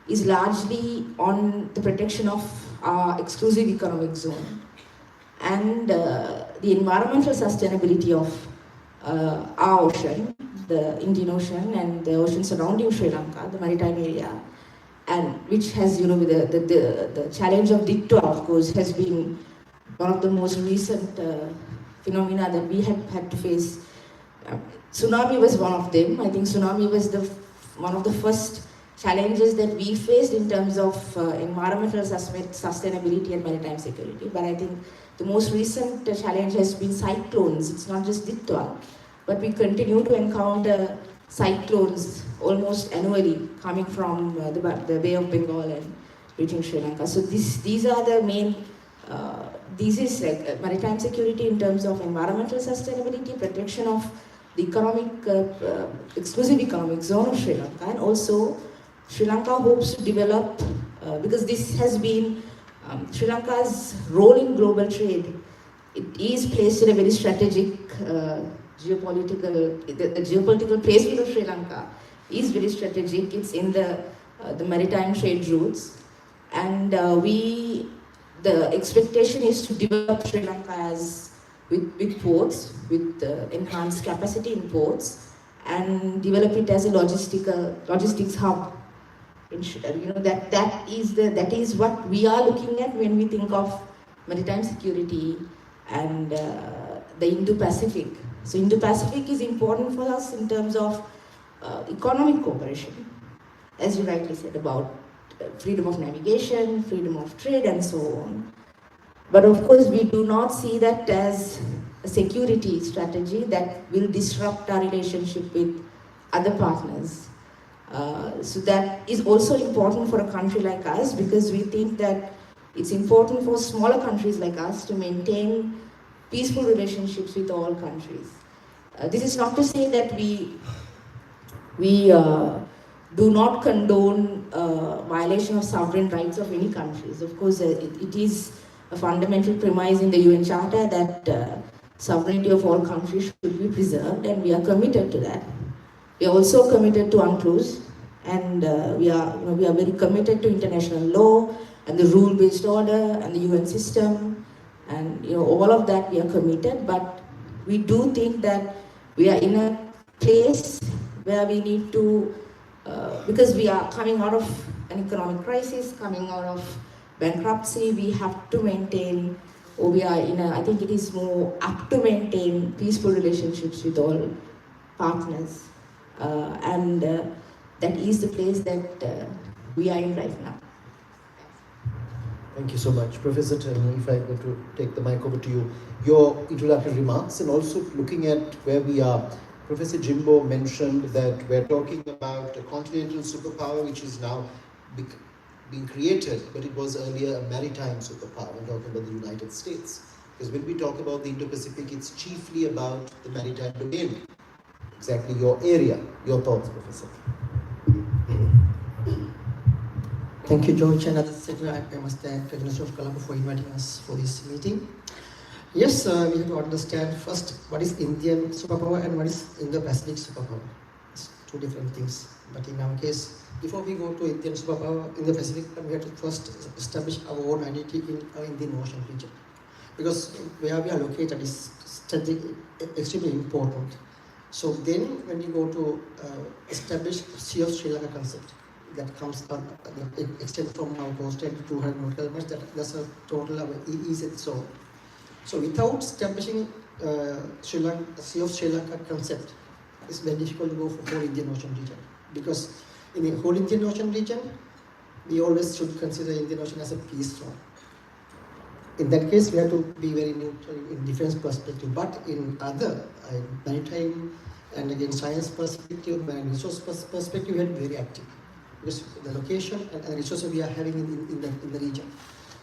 is largely on the protection of our exclusive economic zone and the environmental sustainability of our ocean, the Indian Ocean and the ocean surrounding Sri Lanka, the maritime area, and which has, the challenge of DITTO, of course, has been one of the most recent phenomena that we have had to face. Tsunami was one of them. I think tsunami was one of the first challenges that we faced in terms of environmental sustainability and maritime security. But I think the most recent challenge has been cyclones. It's not just DITTO, but we continue to encounter cyclones almost annually coming from the Bay of Bengal and reaching Sri Lanka. So these are the main, this is like maritime security in terms of environmental sustainability, protection of the exclusive economic zone of Sri Lanka, and also Sri Lanka hopes to develop, because this has been Sri Lanka's role in global trade. It is placed in a very strategic geopolitical placement of Sri Lanka is very strategic. It's in the maritime trade routes, and the expectation is to develop Sri Lanka as with ports, with enhanced capacity in ports, and develop it as a logistics hub. That is what we are looking at when we think of maritime security and the Indo-Pacific. So Indo-Pacific is important for us in terms of economic cooperation, as you rightly said, about freedom of navigation, freedom of trade, and so on. But of course, we do not see that as a security strategy that will disrupt our relationship with other partners. So that is also important for a country like us, because we think that it's important for smaller countries like us to maintain peaceful relationships with all countries. This is not to say that we do not condone violation of sovereign rights of any countries. Of course, it is a fundamental premise in the UN Charter that sovereignty of all countries should be preserved, and we are committed to that. We are also committed to UNCLOS, and we are very committed to international law and the rule-based order and the UN system, and all of that we are committed. But we do think that we are in a place where we need to, because we are coming out of an economic crisis, coming out of bankruptcy, we have to maintain, or we are I think it is more up to maintain peaceful relationships with all partners. And that is the place that we are in right now. Thank you so much. Professor Turner, if I were to take the mic over to you, your introductory remarks and also looking at where we are. Professor Jimbo mentioned that we're talking about a continental superpower which is now being created, but it was earlier a maritime superpower. We're talking about the United States. Because when we talk about the Indo-Pacific, it's chiefly about the maritime domain. Exactly your area. Your thoughts, Professor? Thank you, George, and etc. I must thank the University of Colombo for inviting us for this meeting. Yes, we have to understand first what is Indian superpower and what is Indo-Pacific superpower. It's two different things. But in our case, before we go to Indian superpower, Indo-Pacific, we have to first establish our own identity in our Indian Ocean region. Because where we are located is extremely important. So then when we go to establish Sea of Sri Lanka concept, that comes on, it extends from our coast to 200 nautical miles, that's a total of EEZ zone. So without establishing Sea of Sri Lanka concept, it's very difficult to go for whole Indian Ocean region. Because in the whole Indian Ocean region, we always should consider Indian Ocean as a peace zone. In that case, we have to be very neutral in defense perspective, but in other maritime and again science perspective and resource perspective, we have to be very active. Because the location and the resources we are having in the region.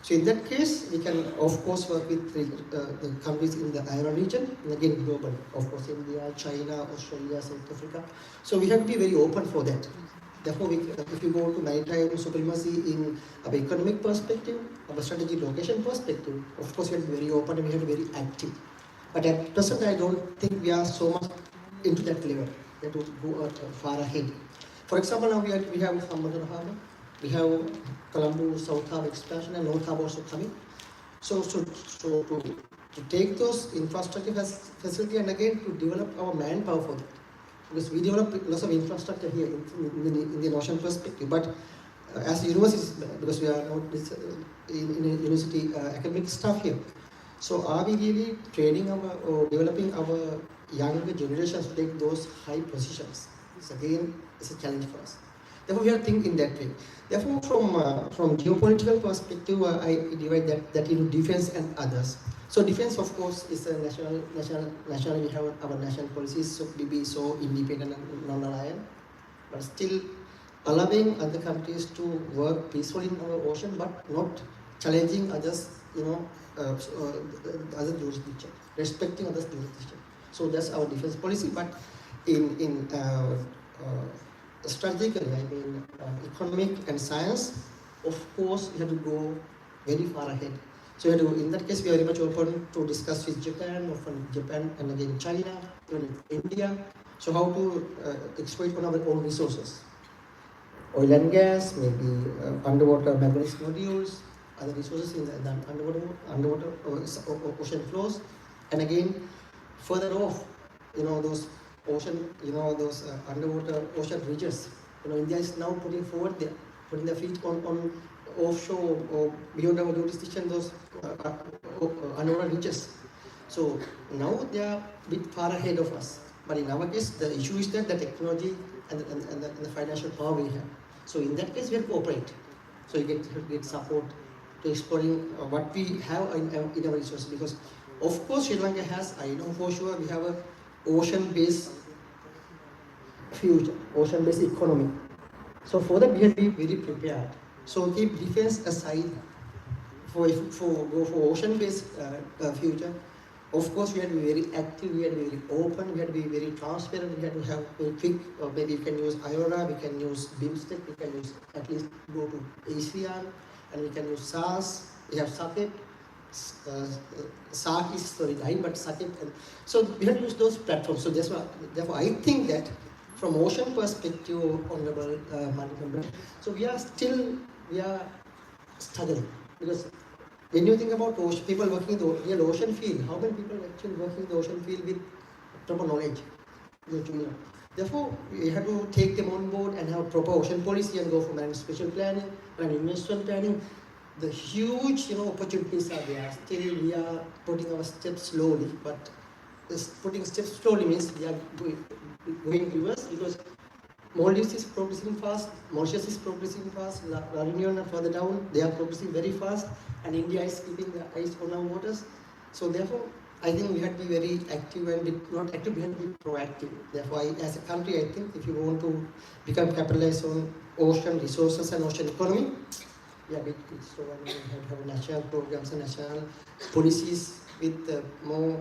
So in that case, we can of course work with the countries in the IRA region, and again global, of course India, China, Australia, South Africa. So we have to be very open for that. Therefore, if you go to maritime supremacy in our economic perspective, our strategic location perspective, of course we have to be very open and we have to be very active. But at present, I don't think we are so much into that level. We have to go far ahead. For example, now we have Hambantota Harbour, we have Colombo South Harbour expansion and North Harbour also coming. So to take those infrastructure facility and again to develop our manpower for that. Because we develop lots of infrastructure here in the ocean perspective, but as universities, because we are not in university academic staff here, so are we really training or developing our younger generations to take those high positions? It's again, it's a challenge for us. Therefore, we have to think in that way. Therefore, from geopolitical perspective, I divide that into defense and others. So defense, of course, is a national. We have our national policies, so we be so independent and non-aligned, but still allowing other countries to work peacefully in our ocean, but not challenging others, other jurisdiction, respecting others' jurisdiction. So that's our defense policy. But in strategically, I mean, economic and science, of course, we have to go very far ahead. So in that case, we are very much open to discuss with Japan, and again China, even India. So how to exploit on our own resources, oil and gas, maybe underwater manganese nodules, other resources in the underwater ocean floors, and again further off, those ocean, those underwater ocean ridges. India is now putting forward there, putting their feet on offshore or beyond our jurisdiction, those underwater ridges. So now they are a bit far ahead of us. But in our case, the issue is that the technology and the financial power we have. So in that case, we have to cooperate. So you get support to exploring what we have in our resources. Because of course, Sri Lanka has, I know for sure, we have a ocean-based future, ocean-based economy. So for that, we have to be very prepared. So keep defense aside for ocean-based future. Of course, we have to be very active, we have to be very open, we have to be very transparent, we have to have very quick, maybe we can use IORA, we can use BIMSTEC, we can use at least go to ASEAN, and we can use SARS, we have SAPET, SARC is sorry dying, but SAPET, and so we have to use those platforms. So therefore I think that from ocean perspective, Honorable Member, so we are struggling, because when you think about ocean, people working in the real ocean field, how many people actually working in the ocean field with proper knowledge? Therefore, we have to take them on board and have proper ocean policy and go for marine spatial planning and investment planning. The huge opportunities are there. Still, we are putting our steps slowly, but putting steps slowly means we are going reverse, because Maldives is progressing fast, Mauritius is progressing fast, La Réunion and further down, they are progressing very fast, and India is keeping the eyes on our waters. So therefore, I think we had to be very active and not active, we had to be proactive. Therefore, as a country, I think if you want to become capitalized on ocean resources and ocean economy, yeah, so we have to have national programs and national policies with more,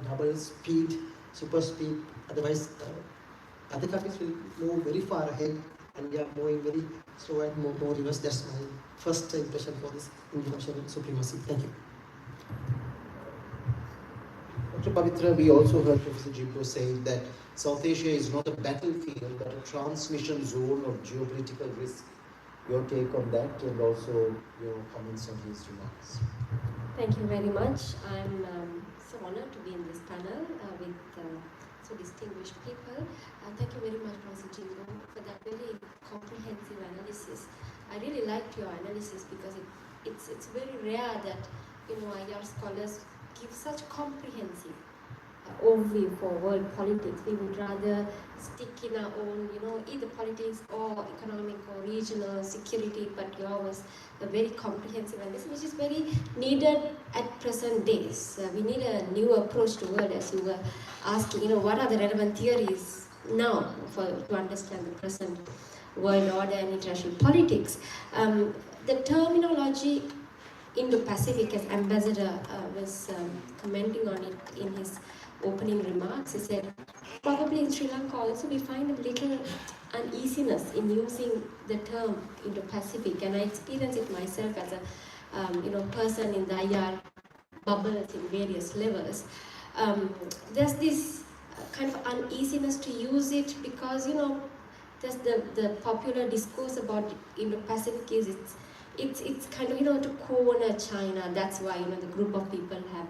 double speed, super speed. Otherwise, other countries will move very far ahead, and we are moving very slow and more reverse. That's my first impression for this Indian ocean supremacy. Thank you. Dr. Pavitra, we also heard Professor Jimbo saying that South Asia is not a battlefield but a transmission zone of geopolitical risk. Your take on that and also your comments on his remarks. Thank you very much. I'm so honored to be in this panel with so distinguished people. Thank you very much, Professor Jimbo, for that very comprehensive analysis. I really liked your analysis because it's very rare that IR scholars give such comprehensive overview for world politics. We would rather stick in our own, either politics or economic or regional security, but yours was a very comprehensive analysis, which is very needed at present days. We need a new approach to world, as you were asking, what are the relevant theories now to understand the present world order and international politics. The terminology Indo-Pacific, as Ambassador was commenting on it in his opening remarks, he said, probably in Sri Lanka also we find a little uneasiness in using the term Indo-Pacific, and I experience it myself as a person in the IR bubbles in various levels. There's this kind of uneasiness to use it because there's the popular discourse about Indo-Pacific is it's kind of to corner China. That's why the group of people have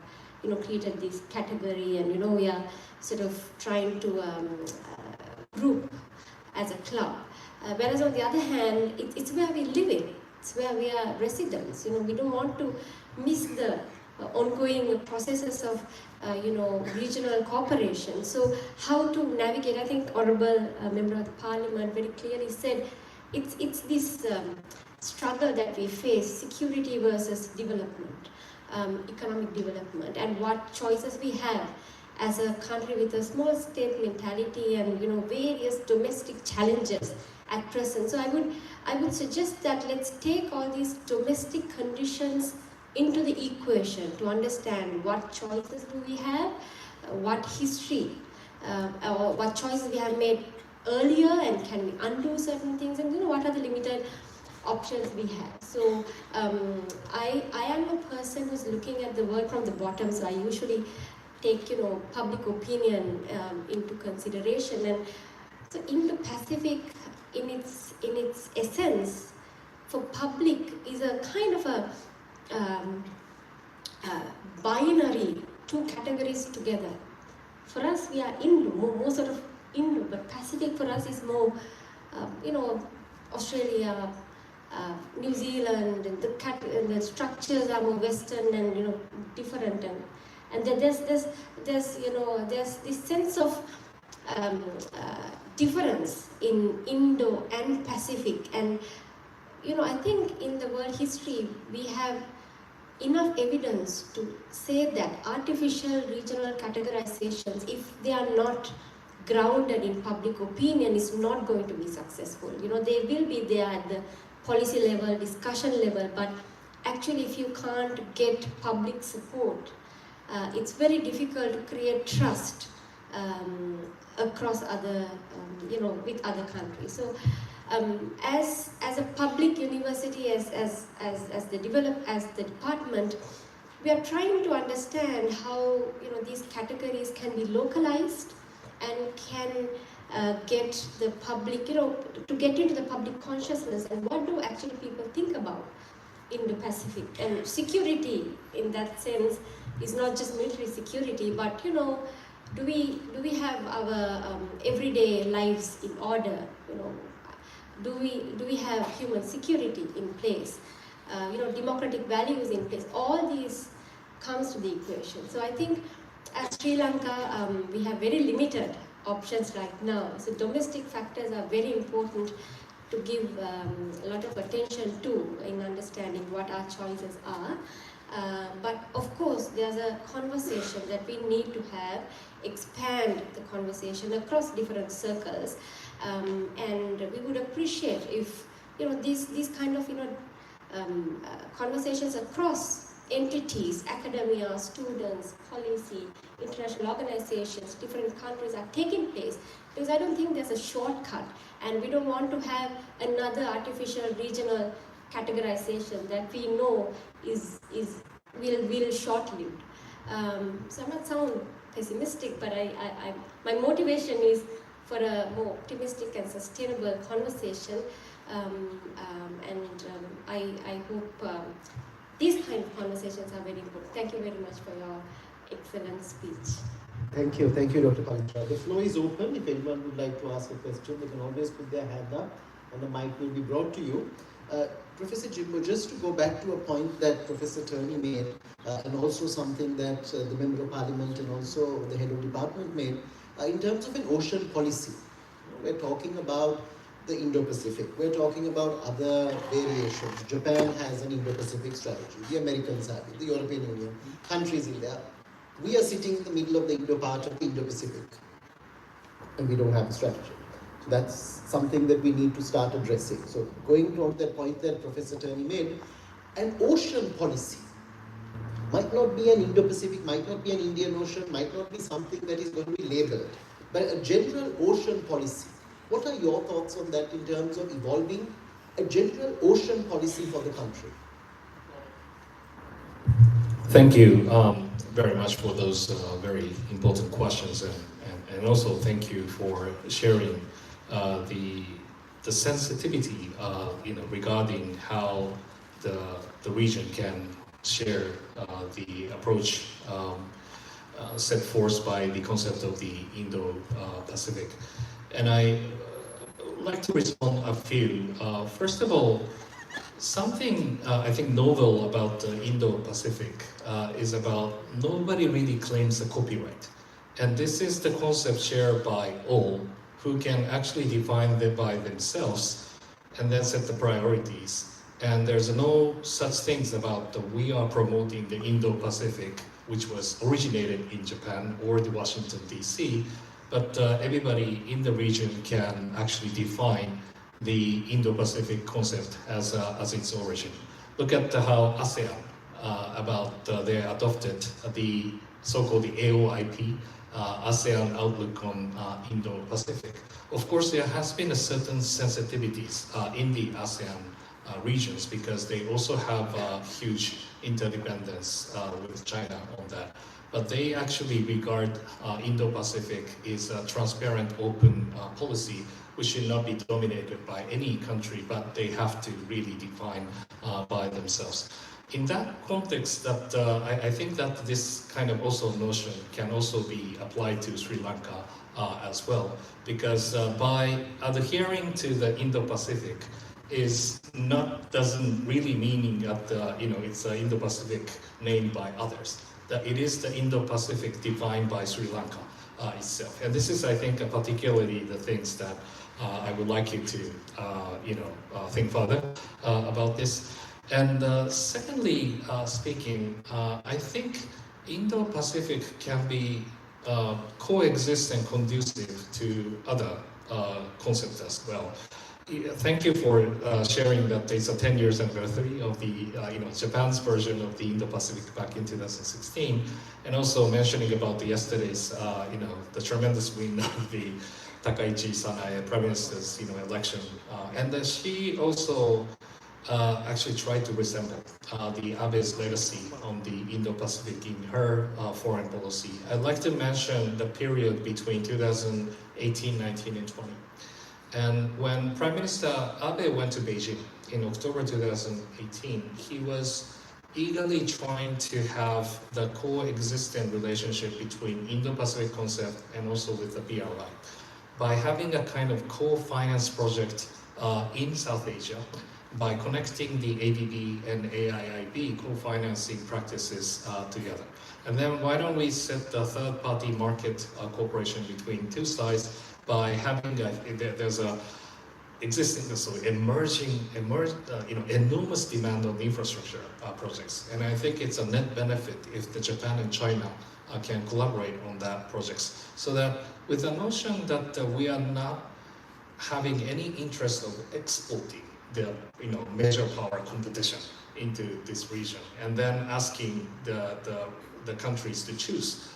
created this category, and we are sort of trying to group as a club. Whereas on the other hand, it's where we live in. It's where we are residents. We don't want to miss the ongoing processes of regional cooperation. So how to navigate? I think Honourable Member of the Parliament very clearly said it's this struggle that we face: security versus development. Economic development, and what choices we have as a country with a small state mentality and various domestic challenges at present. So I would suggest that let's take all these domestic conditions into the equation to understand what choices do we have, what history or what choices we have made earlier, and can we undo certain things, and what are the limited options we have. So I am a person who's looking at the world from the bottom, so I usually take public opinion into consideration. And so Indo-Pacific in its essence for public is a kind of a binary, two categories together. For us, we are Indo, more sort of Indo, but Pacific for us is more Australia, New Zealand, and the structures are more Western and different, and there's this sense of difference in Indo and Pacific, and I think in the world history we have enough evidence to say that artificial regional categorizations, if they are not grounded in public opinion, is not going to be successful. They will be there at the policy level, discussion level, but actually if you can't get public support, it's very difficult to create trust across other, with other countries. So as a public university, as the department, we are trying to understand how these categories can be localized and can get the public, to get into the public consciousness, and what do actually people think about Indo-Pacific. And security in that sense is not just military security, but do we have our everyday lives in order? Do we have human security in place? Democratic values in place? All these comes to the equation. So I think at Sri Lanka, we have very limited options right now. So domestic factors are very important to give a lot of attention to in understanding what our choices are. But of course, there's a conversation that we need to have, expand the conversation across different circles, and we would appreciate if these kind of conversations across entities, academia, students, policy, international organizations, different countries are taking place, because I don't think there's a shortcut, and we don't want to have another artificial regional categorization that we know will short-lived. So I'm not sound pessimistic, but my motivation is for a more optimistic and sustainable conversation, I hope these kind of conversations are very important. Thank you very much for your excellent speech. Thank you, Dr. Pavitra. The floor is open. If anyone would like to ask a question, they can always put their hand up and the mic will be brought to you. Professor Jimbo, just to go back to a point that Professor Turney made, and also something that the Member of Parliament and also the Head of Department made, in terms of an ocean policy, we're talking about the Indo-Pacific, we're talking about other variations. Japan has an Indo-Pacific strategy, the Americans have it, the European Union, countries in there. We are sitting in the middle of the Indo part of the Indo-Pacific, and we don't have a strategy. So that's something that we need to start addressing. So going to that point that Professor Turney made, an ocean policy might not be an Indo-Pacific, might not be an Indian Ocean, might not be something that is going to be labeled, but a general ocean policy. What are your thoughts on that in terms of evolving a general ocean policy for the country? Thank you very much for those very important questions, and also thank you for sharing the sensitivity regarding how the region can share the approach set forth by the concept of the Indo-Pacific. And I would like to respond a few. First of all, something I think novel about the Indo-Pacific is about nobody really claims the copyright. And this is the concept shared by all who can actually define it by themselves and then set the priorities. And there's no such things about we are promoting the Indo-Pacific, which was originated in Japan or the Washington, D.C., but everybody in the region can actually define the Indo-Pacific concept as its origin. Look at how ASEAN, they adopted the so-called the AOIP, ASEAN Outlook on Indo-Pacific. Of course, there has been a certain sensitivities in the ASEAN regions because they also have huge interdependence with China on that. But they actually regard Indo-Pacific is a transparent, open policy which should not be dominated by any country, but they have to really define by themselves. In that context, that I think that this kind of also notion can also be applied to Sri Lanka as well, because by adhering to the Indo-Pacific doesn't really mean that it's an Indo-Pacific named by others. That it is the Indo-Pacific defined by Sri Lanka itself, and this is, I think, particularly the things that I would like you to think further about this. And secondly, speaking, I think Indo-Pacific can be coexist and conducive to other concepts as well. Thank you for sharing that it's a 10 years anniversary of the Japan's version of the Indo-Pacific back in 2016, and also mentioning about yesterday's the tremendous win of the Takaichi Sanae Prime Minister's election, and she also actually tried to resemble the Abe's legacy on the Indo-Pacific in her foreign policy. I'd like to mention the period between 2018, 19, and 20. And when Prime Minister Abe went to Beijing in October 2018, he was eagerly trying to have the coexistent relationship between Indo-Pacific concept and also with the BRI by having a kind of co-finance project in South Asia by connecting the ADB and AIIB co-financing practices together. And then why don't we set the third-party market cooperation between two sides by having there's a enormous demand on infrastructure projects. And I think it's a net benefit if the Japan and China can collaborate on that projects. So that with the notion that we are not having any interest of exporting the major power competition into this region, and then asking the countries to choose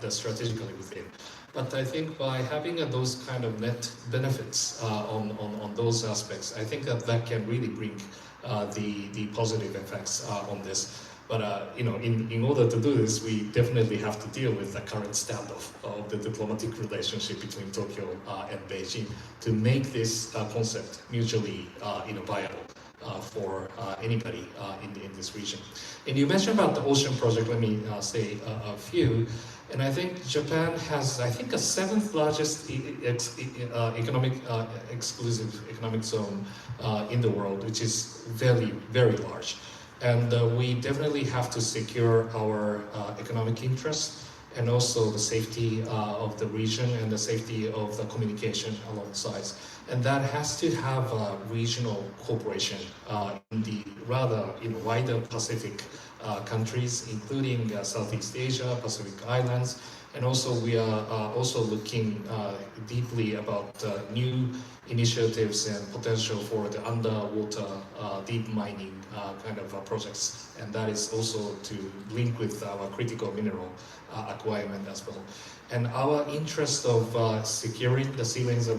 strategically within. But I think by having those kind of net benefits on those aspects, I think that can really bring the positive effects on this. But in order to do this, we definitely have to deal with the current standoff of the diplomatic relationship between Tokyo and Beijing to make this concept mutually viable for anybody in this region. And you mentioned about the ocean project. Let me say a few. And I think Japan has, a 7th largest exclusive economic zone in the world, which is very, very large. And we definitely have to secure our economic interests and also the safety of the region and the safety of the communication alongside. And that has to have regional cooperation in the rather wider Pacific countries, including Southeast Asia, Pacific Islands, and also we are also looking deeply about new initiatives and potential for the underwater deep mining kind of projects, and that is also to link with our critical mineral acquirement as well. And our interest of securing the sea lanes of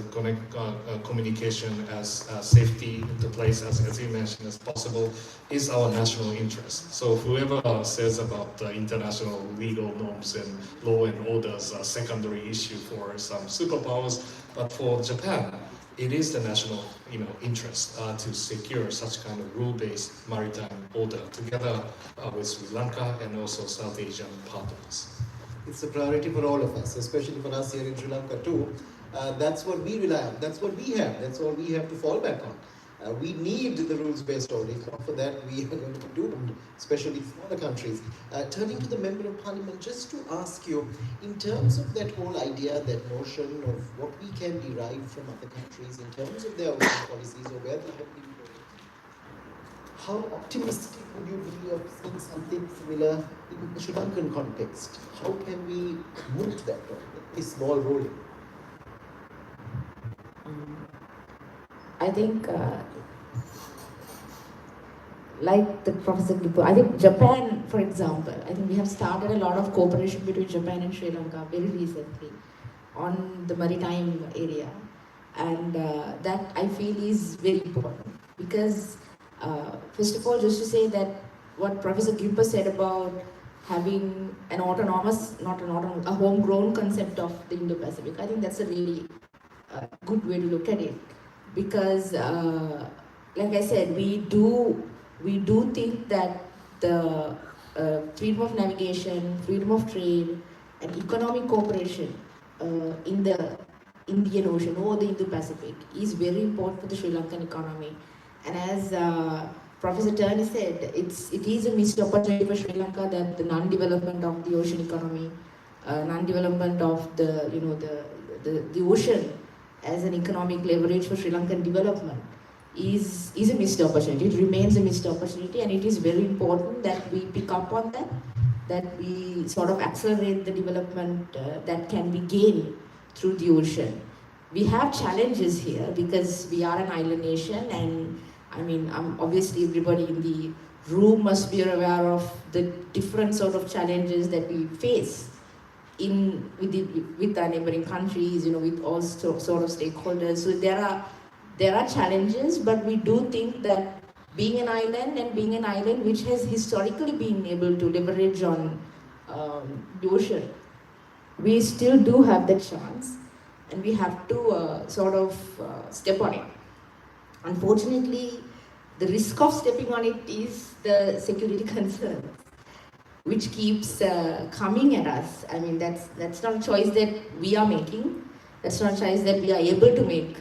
communication as safety to place, as you mentioned, as possible, is our national interest. So whoever says about international legal norms and law and orders a secondary issue for some superpowers, but for Japan, it is the national interest to secure such kind of rule-based maritime order together with Sri Lanka and also South Asian partners. It's a priority for all of us, especially for us here in Sri Lanka too. That's what we rely on, that's what we have, that's all we have to fall back on. We need the rules-based order. If not for that, we are going to be doomed, especially smaller countries. Turning to the Member of Parliament, just to ask you, in terms of that whole idea, that notion of what we can derive from other countries in terms of their ocean policies or where they have been going, how optimistic would you be of seeing something similar in the Sri Lankan context? How can we move that on, this ball rolling? I think, like the Professor Gippo, I think Japan, for example, I think we have started a lot of cooperation between Japan and Sri Lanka very recently on the maritime area, and that I feel is very important because first of all, just to say that what Professor Gippo said about having an autonomous, a homegrown concept of the Indo-Pacific, I think that's a really good way to look at it. Because, like I said, we do think that the freedom of navigation, freedom of trade, and economic cooperation in the Indian Ocean or the Indo-Pacific is very important for the Sri Lankan economy. And as Professor Turney said, it is a missed opportunity for Sri Lanka that the non-development of the ocean economy, non-development of the ocean as an economic leverage for Sri Lankan development is a missed opportunity. It remains a missed opportunity, and it is very important that we pick up on that we sort of accelerate the development that can be gained through the ocean. We have challenges here because we are an island nation, and I mean, obviously everybody in the room must be aware of the different sort of challenges that we face with our neighboring countries, with all sort of stakeholders. So there are challenges, but we do think that being an island which has historically been able to leverage on the ocean, we still do have that chance, and we have to sort of step on it. Unfortunately, the risk of stepping on it is the security concerns, which keeps coming at us. I mean, that's not a choice that we are making. That's not a choice that we are able to make.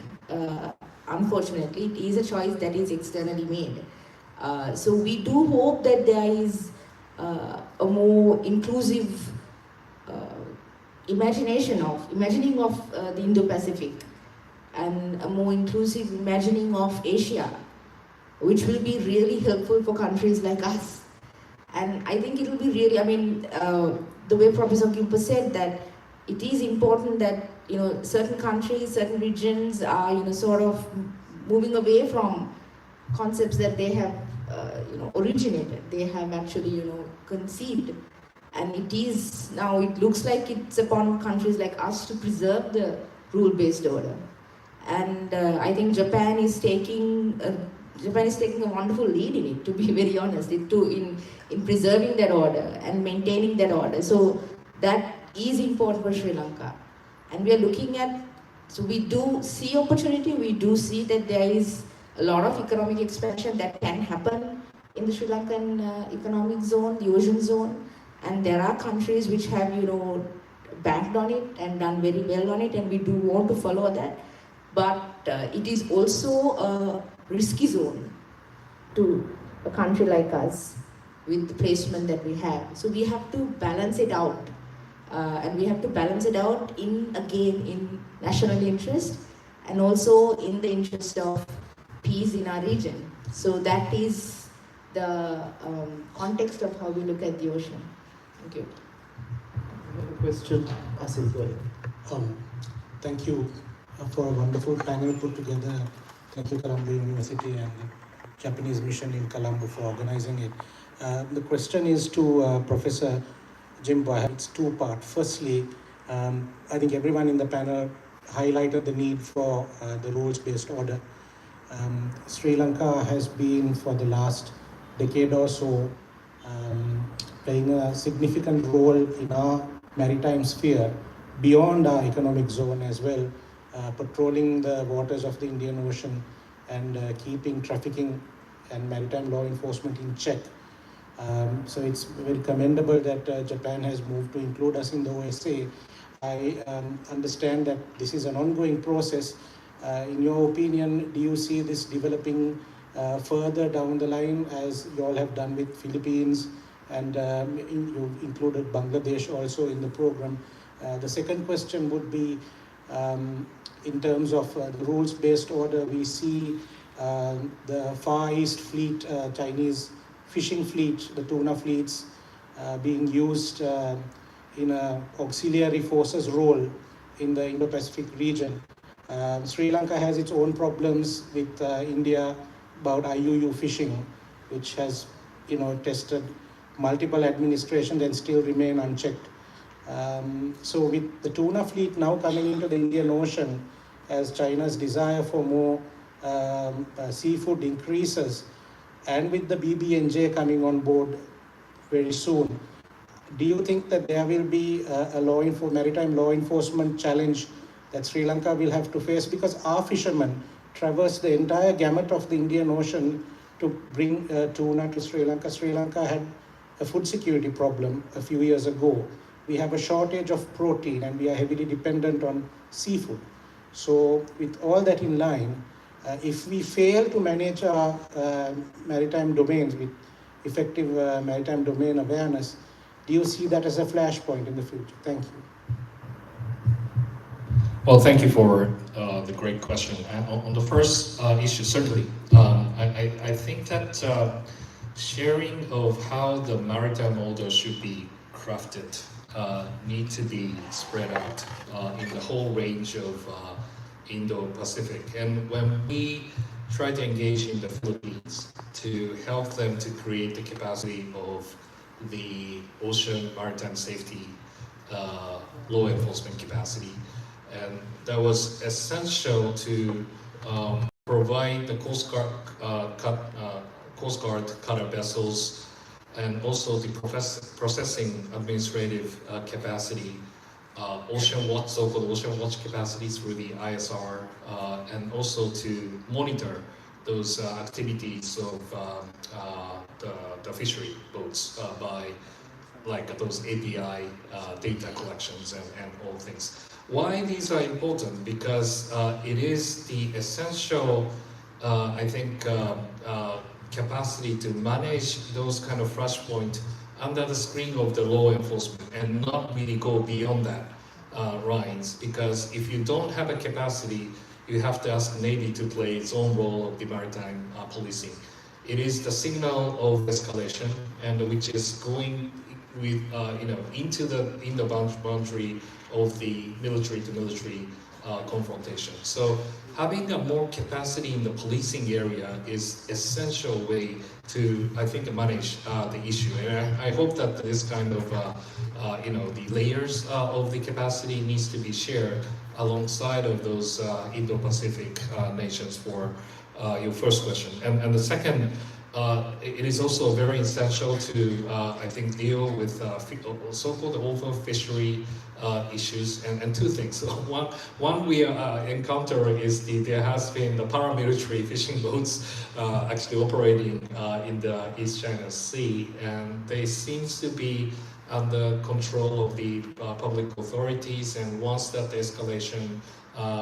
Unfortunately, it is a choice that is externally made. So we do hope that there is a more inclusive imagining of the Indo-Pacific and a more inclusive imagining of Asia, which will be really helpful for countries like us. And I think it will be really, the way Professor Gimpa said that it is important that, certain countries, certain regions are, sort of moving away from concepts that they have, originated, they have actually, conceived. And it is now, it looks like it's upon countries like us to preserve the rule-based order. And I think Japan is taking a wonderful lead in it, to be very honest, in preserving that order and maintaining that order. So that is important for Sri Lanka. And we are looking at, so we do see opportunity, we do see that there is a lot of economic expansion that can happen in the Sri Lankan economic zone, the ocean zone. And there are countries which have, banked on it and done very well on it, and we do want to follow that. But it is also a risky zone to a country like us with the placement that we have. So we have to balance it out. And we have to balance it out in national interest and also in the interest of peace in our region. So that is the context of how we look at the ocean. Thank you. I have a question. Asim, go ahead. Thank you for a wonderful panel put together. Thank you, Colombo University and the Japanese Mission in Colombo for organizing it. The question is to Professor Jimbo. It's two-part. Firstly, I think everyone in the panel highlighted the need for the rules-based order. Sri Lanka has been, for the last decade or so, playing a significant role in our maritime sphere beyond our economic zone as well, patrolling the waters of the Indian Ocean and keeping trafficking and maritime law enforcement in check. So it's very commendable that Japan has moved to include us in the OSA. I understand that this is an ongoing process. In your opinion, do you see this developing further down the line, as you all have done with Philippines, and you've included Bangladesh also in the program? The second question would be, in terms of the rules-based order, we see the Far East fleet, Chinese fishing fleet, the tuna fleets being used in an auxiliary forces role in the Indo-Pacific region. Sri Lanka has its own problems with India about IUU fishing, which has, tested multiple administrations and still remain unchecked. So with the tuna fleet now coming into the Indian Ocean, as China's desire for more seafood increases, and with the BBNJ coming on board very soon, do you think that there will be a maritime law enforcement challenge that Sri Lanka will have to face? Because our fishermen traverse the entire gamut of the Indian Ocean to bring tuna to Sri Lanka. Sri Lanka had a food security problem a few years ago. We have a shortage of protein and we are heavily dependent on seafood. So with all that in line, if we fail to manage our maritime domains with effective maritime domain awareness, do you see that as a flashpoint in the future? Thank you. Well, thank you for the great question. And on the first issue, certainly, I think that sharing of how the maritime order should be crafted need to be spread out in the whole range of Indo-Pacific. And when we try to engage in the Philippines to help them to create the capacity of the ocean maritime safety law enforcement capacity, and that was essential to provide the Coast Guard cutter vessels and also the processing administrative capacity, ocean watch, so-called ocean watch capacities through the ISR, and also to monitor those activities of the fishery boats by like those API data collections and all things. Why these are important? Because it is the essential, I think, capacity to manage those kind of flashpoint under the screen of the law enforcement and not really go beyond that lines. Because if you don't have a capacity, you have to ask Navy to play its own role of the maritime policing. It is the signal of escalation, and which is going with into the boundary of the military to military confrontation. So having a more capacity in the policing area is essential way to, I think, manage the issue. And I hope that this kind of the layers of the capacity needs to be shared alongside of those Indo-Pacific nations for your first question. And the second, it is also very essential to, I think, deal with so-called overfishery issues, and two things. So one we encounter is there has been the paramilitary fishing boats actually operating in the East China Sea, and they seems to be under control of the public authorities, and once that escalation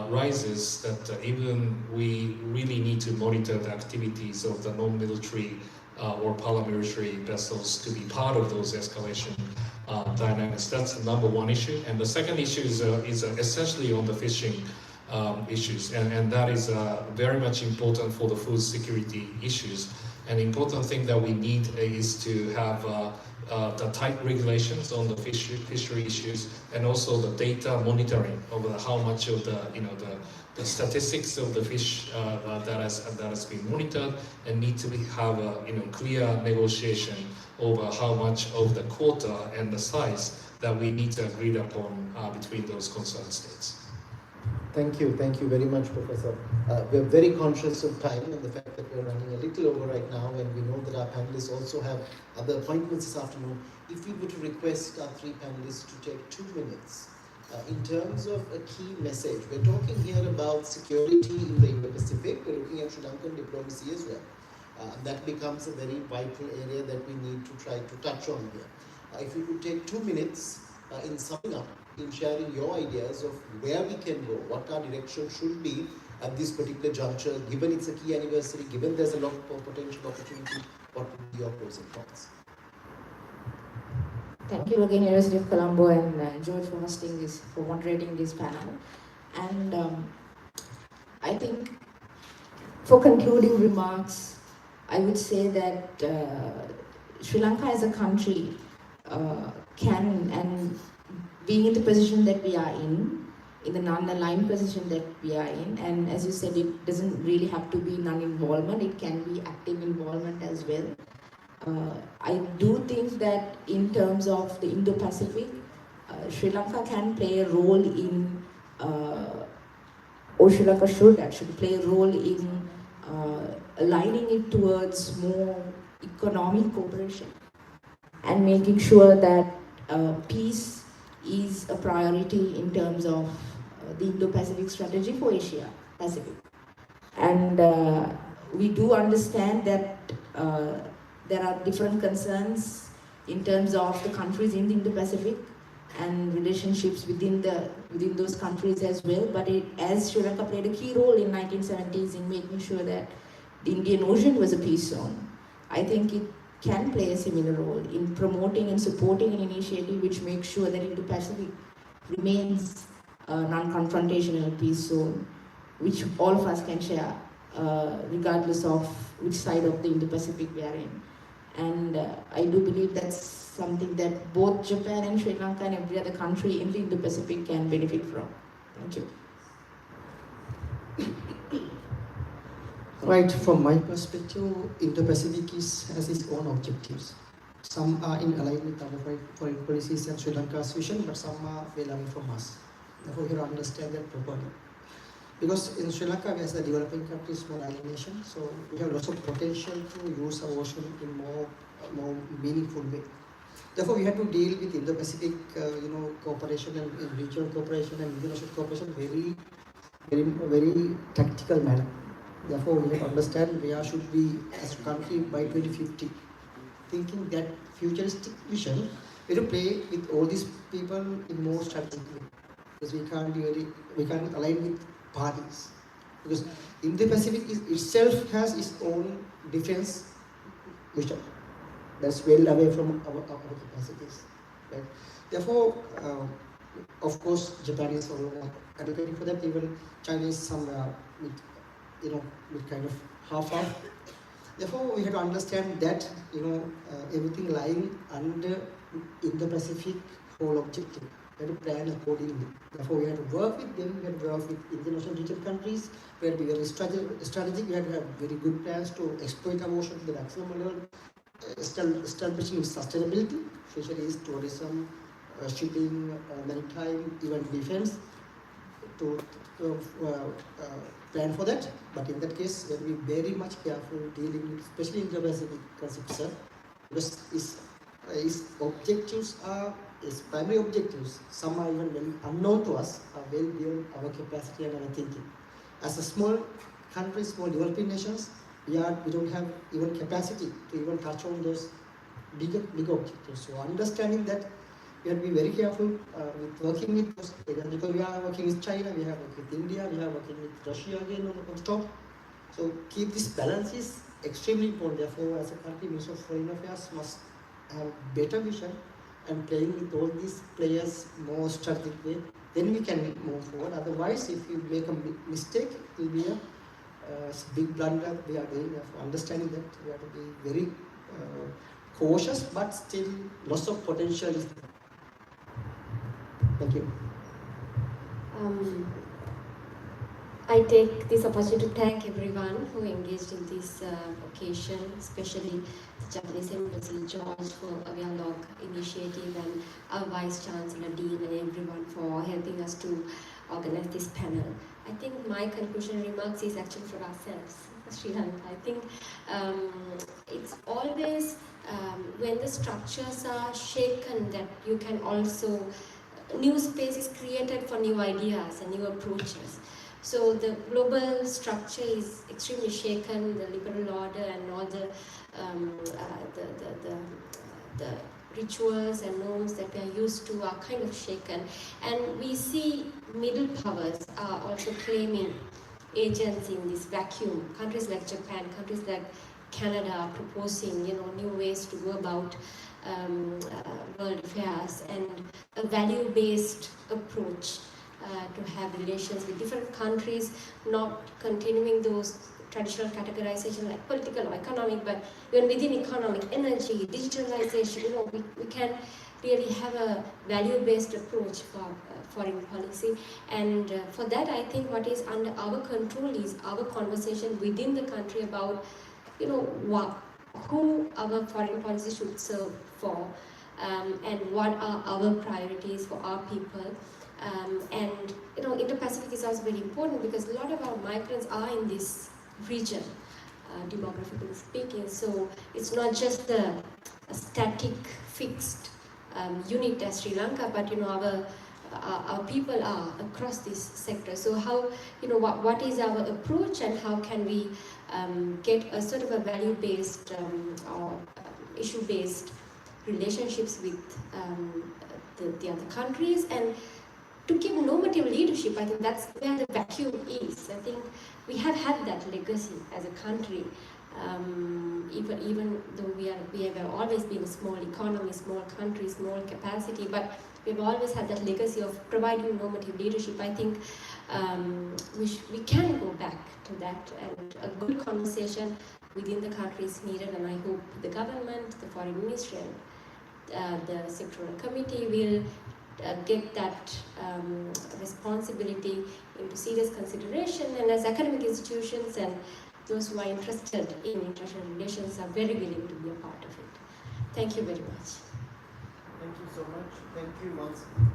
rises, that even we really need to monitor the activities of the non-military or paramilitary vessels to be part of those escalation dynamics. That's the number one issue. And the second issue is essentially on the fishing issues, and that is very much important for the food security issues. An important thing that we need is to have the tight regulations on the fishery issues, and also the data monitoring over how much of the statistics of the fish that has been monitored, and need to have a clear negotiation over how much of the quota and the size that we need to agree upon between those concerned states. Thank you very much, Professor. We're very conscious of time and the fact that we're running a little over right now, and we know that our panelists also have other appointments this afternoon. If we were to request our three panelists to take 2 minutes, in terms of a key message, we're talking here about security in the Indo-Pacific, we're looking at Sri Lankan diplomacy as well. That becomes a very vital area that we need to try to touch on here. If you could take 2 minutes in summing up, in sharing your ideas of where we can go, what our direction should be at this particular juncture, given it's a key anniversary, given there's a lot of potential opportunity, what would be your pros and cons? Thank you again, University of Colombo and George for hosting this, for moderating this panel. And I think for concluding remarks, I would say that Sri Lanka as a country can, and being in the position that we are in the non-aligned position that we are in, and as you said, it doesn't really have to be non-involvement, it can be active involvement as well. I do think that in terms of the Indo-Pacific, Sri Lanka can play a role in, or Sri Lanka should actually play a role in aligning it towards more economic cooperation and making sure that peace is a priority in terms of the Indo-Pacific strategy for Asia Pacific. And we do understand that there are different concerns in terms of the countries in the Indo-Pacific and relationships within those countries as well. But as Sri Lanka played a key role in 1970s in making sure that the Indian Ocean was a peace zone, I think it can play a similar role in promoting and supporting an initiative which makes sure that Indo-Pacific remains a non-confrontational peace zone, which all of us can share, regardless of which side of the Indo-Pacific we are in. And I do believe that's something that both Japan and Sri Lanka and every other country in the Indo-Pacific can benefit from. Thank you. Right, from my perspective, Indo-Pacific has its own objectives. Some are in alignment with our foreign policies and Sri Lanka's vision, but some are well away from us. Therefore, we have to understand that properly. Because in Sri Lanka, as a developing country, small island nation, so we have lots of potential to use our ocean in more meaningful way. Therefore, we have to deal with Indo-Pacific, cooperation and regional cooperation and international cooperation very tactical manner. Therefore, we have to understand where should we as a country by 2050. Thinking that futuristic vision, we have to play with all these people in more strategic way. Because we can't align with parties. Because Indo-Pacific itself has its own defense mission. That's well away from our capacities. Right? Therefore, Of course, Japan is already advocating for that. Even China is somewhere with, with kind of half-half. Therefore, we have to understand that everything lying under Indo-Pacific whole objective. We have to plan accordingly. Therefore, we have to work with them. We have to work with international regional countries. We have to be very strategic. We have to have very good plans to exploit our ocean to the maximum level. Establishing sustainability, fisheries, tourism, shipping, maritime, even defense, to plan for that. But in that case, we have to be very much careful dealing with, especially in the Pacific concepts, because its objectives are, its primary objectives, some are even well unknown to us, are well beyond our capacity and our thinking. As a small country, small developing nations, we don't have even capacity to even touch on those bigger objectives. So understanding that, we have to be very careful with working with those, because we are working with China, we are working with India, we are working with Russia again on top. So keep this balance is extremely important. Therefore, as a country, Ministry of Foreign Affairs must have better vision and playing with all these players more strategic way. Then we can move forward. Otherwise, if you make a mistake, it will be a big blunder we are doing. Therefore, understanding that we have to be very cautious, but still lots of potential is there. Thank you. I take this opportunity to thank everyone who engaged in this occasion, especially the Japanese Embassy, George, for Avialog initiative, and our Vice Chancellor, Dean, and everyone for helping us to organize this panel. I think my conclusion remarks is actually for ourselves, Sri Lanka. I think it's always when the structures are shaken that you can also, new space is created for new ideas and new approaches. So the global structure is extremely shaken, the liberal order and all the rituals and norms that we are used to are kind of shaken. And we see middle powers are also claiming agency in this vacuum. Countries like Japan, countries like Canada are proposing, new ways to go about world affairs and a value-based approach to have relations with different countries, not continuing those traditional categorization like political or economic, but even within economic, energy, digitalization, we can really have a value-based approach for foreign policy. And for that, I think what is under our control is our conversation within the country about, who our foreign policy should serve for, and what are our priorities for our people. And Indo-Pacific is also very important because a lot of our migrants are in this region, demographically speaking. So it's not just a static, fixed unit as Sri Lanka, but our people are across this sector. So how, what is our approach and how can we get a sort of a value-based or issue-based relationships with the other countries, and to give normative leadership. I think that's where the vacuum is. I think we have had that legacy as a country, even though we have always been a small economy, small country, small capacity, but we've always had that legacy of providing normative leadership. I think we can go back to that, and a good conversation within the country is needed, and I hope the government, the foreign ministry, and the sectoral committee will get that responsibility into serious consideration, and as academic institutions and those who are interested in international relations are very willing to be a part of it. Thank you very much. Thank you so much.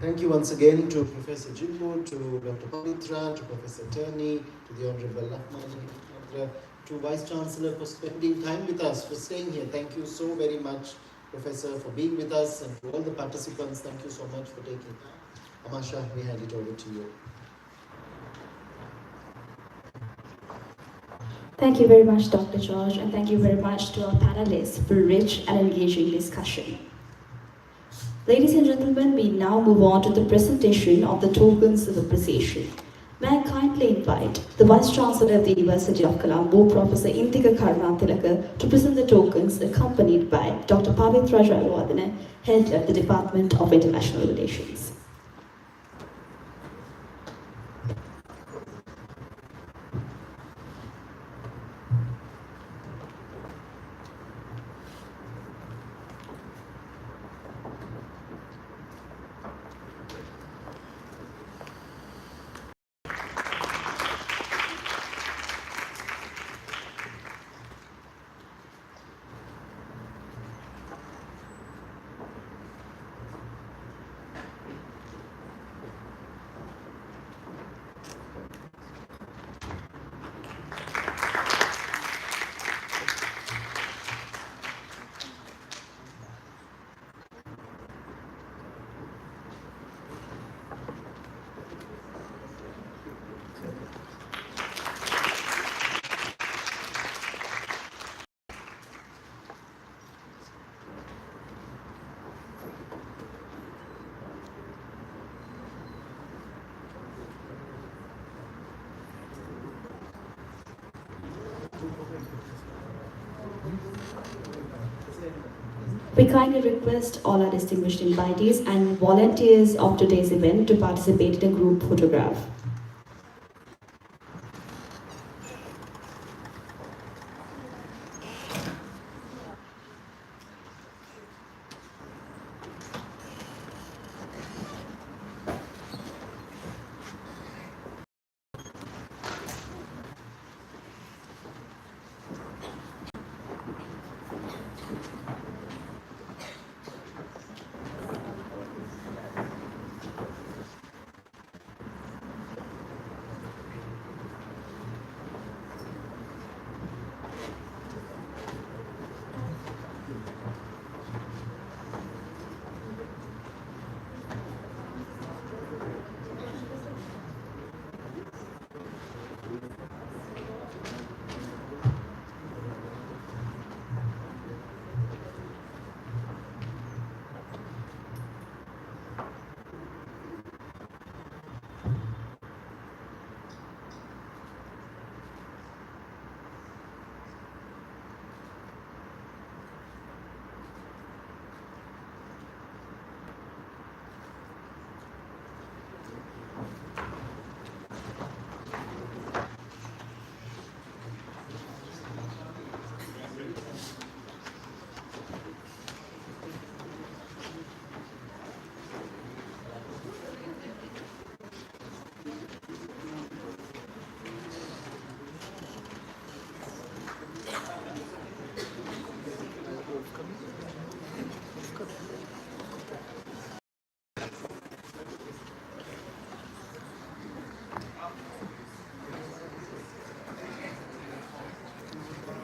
Thank you once again to Professor Jimbo, to Dr. Pavitra, to Professor Turney, to the Honorable Lakmani, to Vice Chancellor for spending time with us, for staying here. Thank you so very much, Professor, for being with us, and to all the participants, thank you so much for taking time. Amasha, we hand it over to you. Thank you very much, Dr. George, and thank you very much to our panelists for a rich and engaging discussion. Ladies and gentlemen, we now move on to the presentation of the tokens of appreciation. May I kindly invite the Vice Chancellor of the University of Colombo, Professor Indika Karunatilaka, to present the tokens, accompanied by Dr. Pavitra Jayawardene, Head of the Department of International Relations. We kindly request all our distinguished invitees and volunteers of today's event to participate in a group photograph.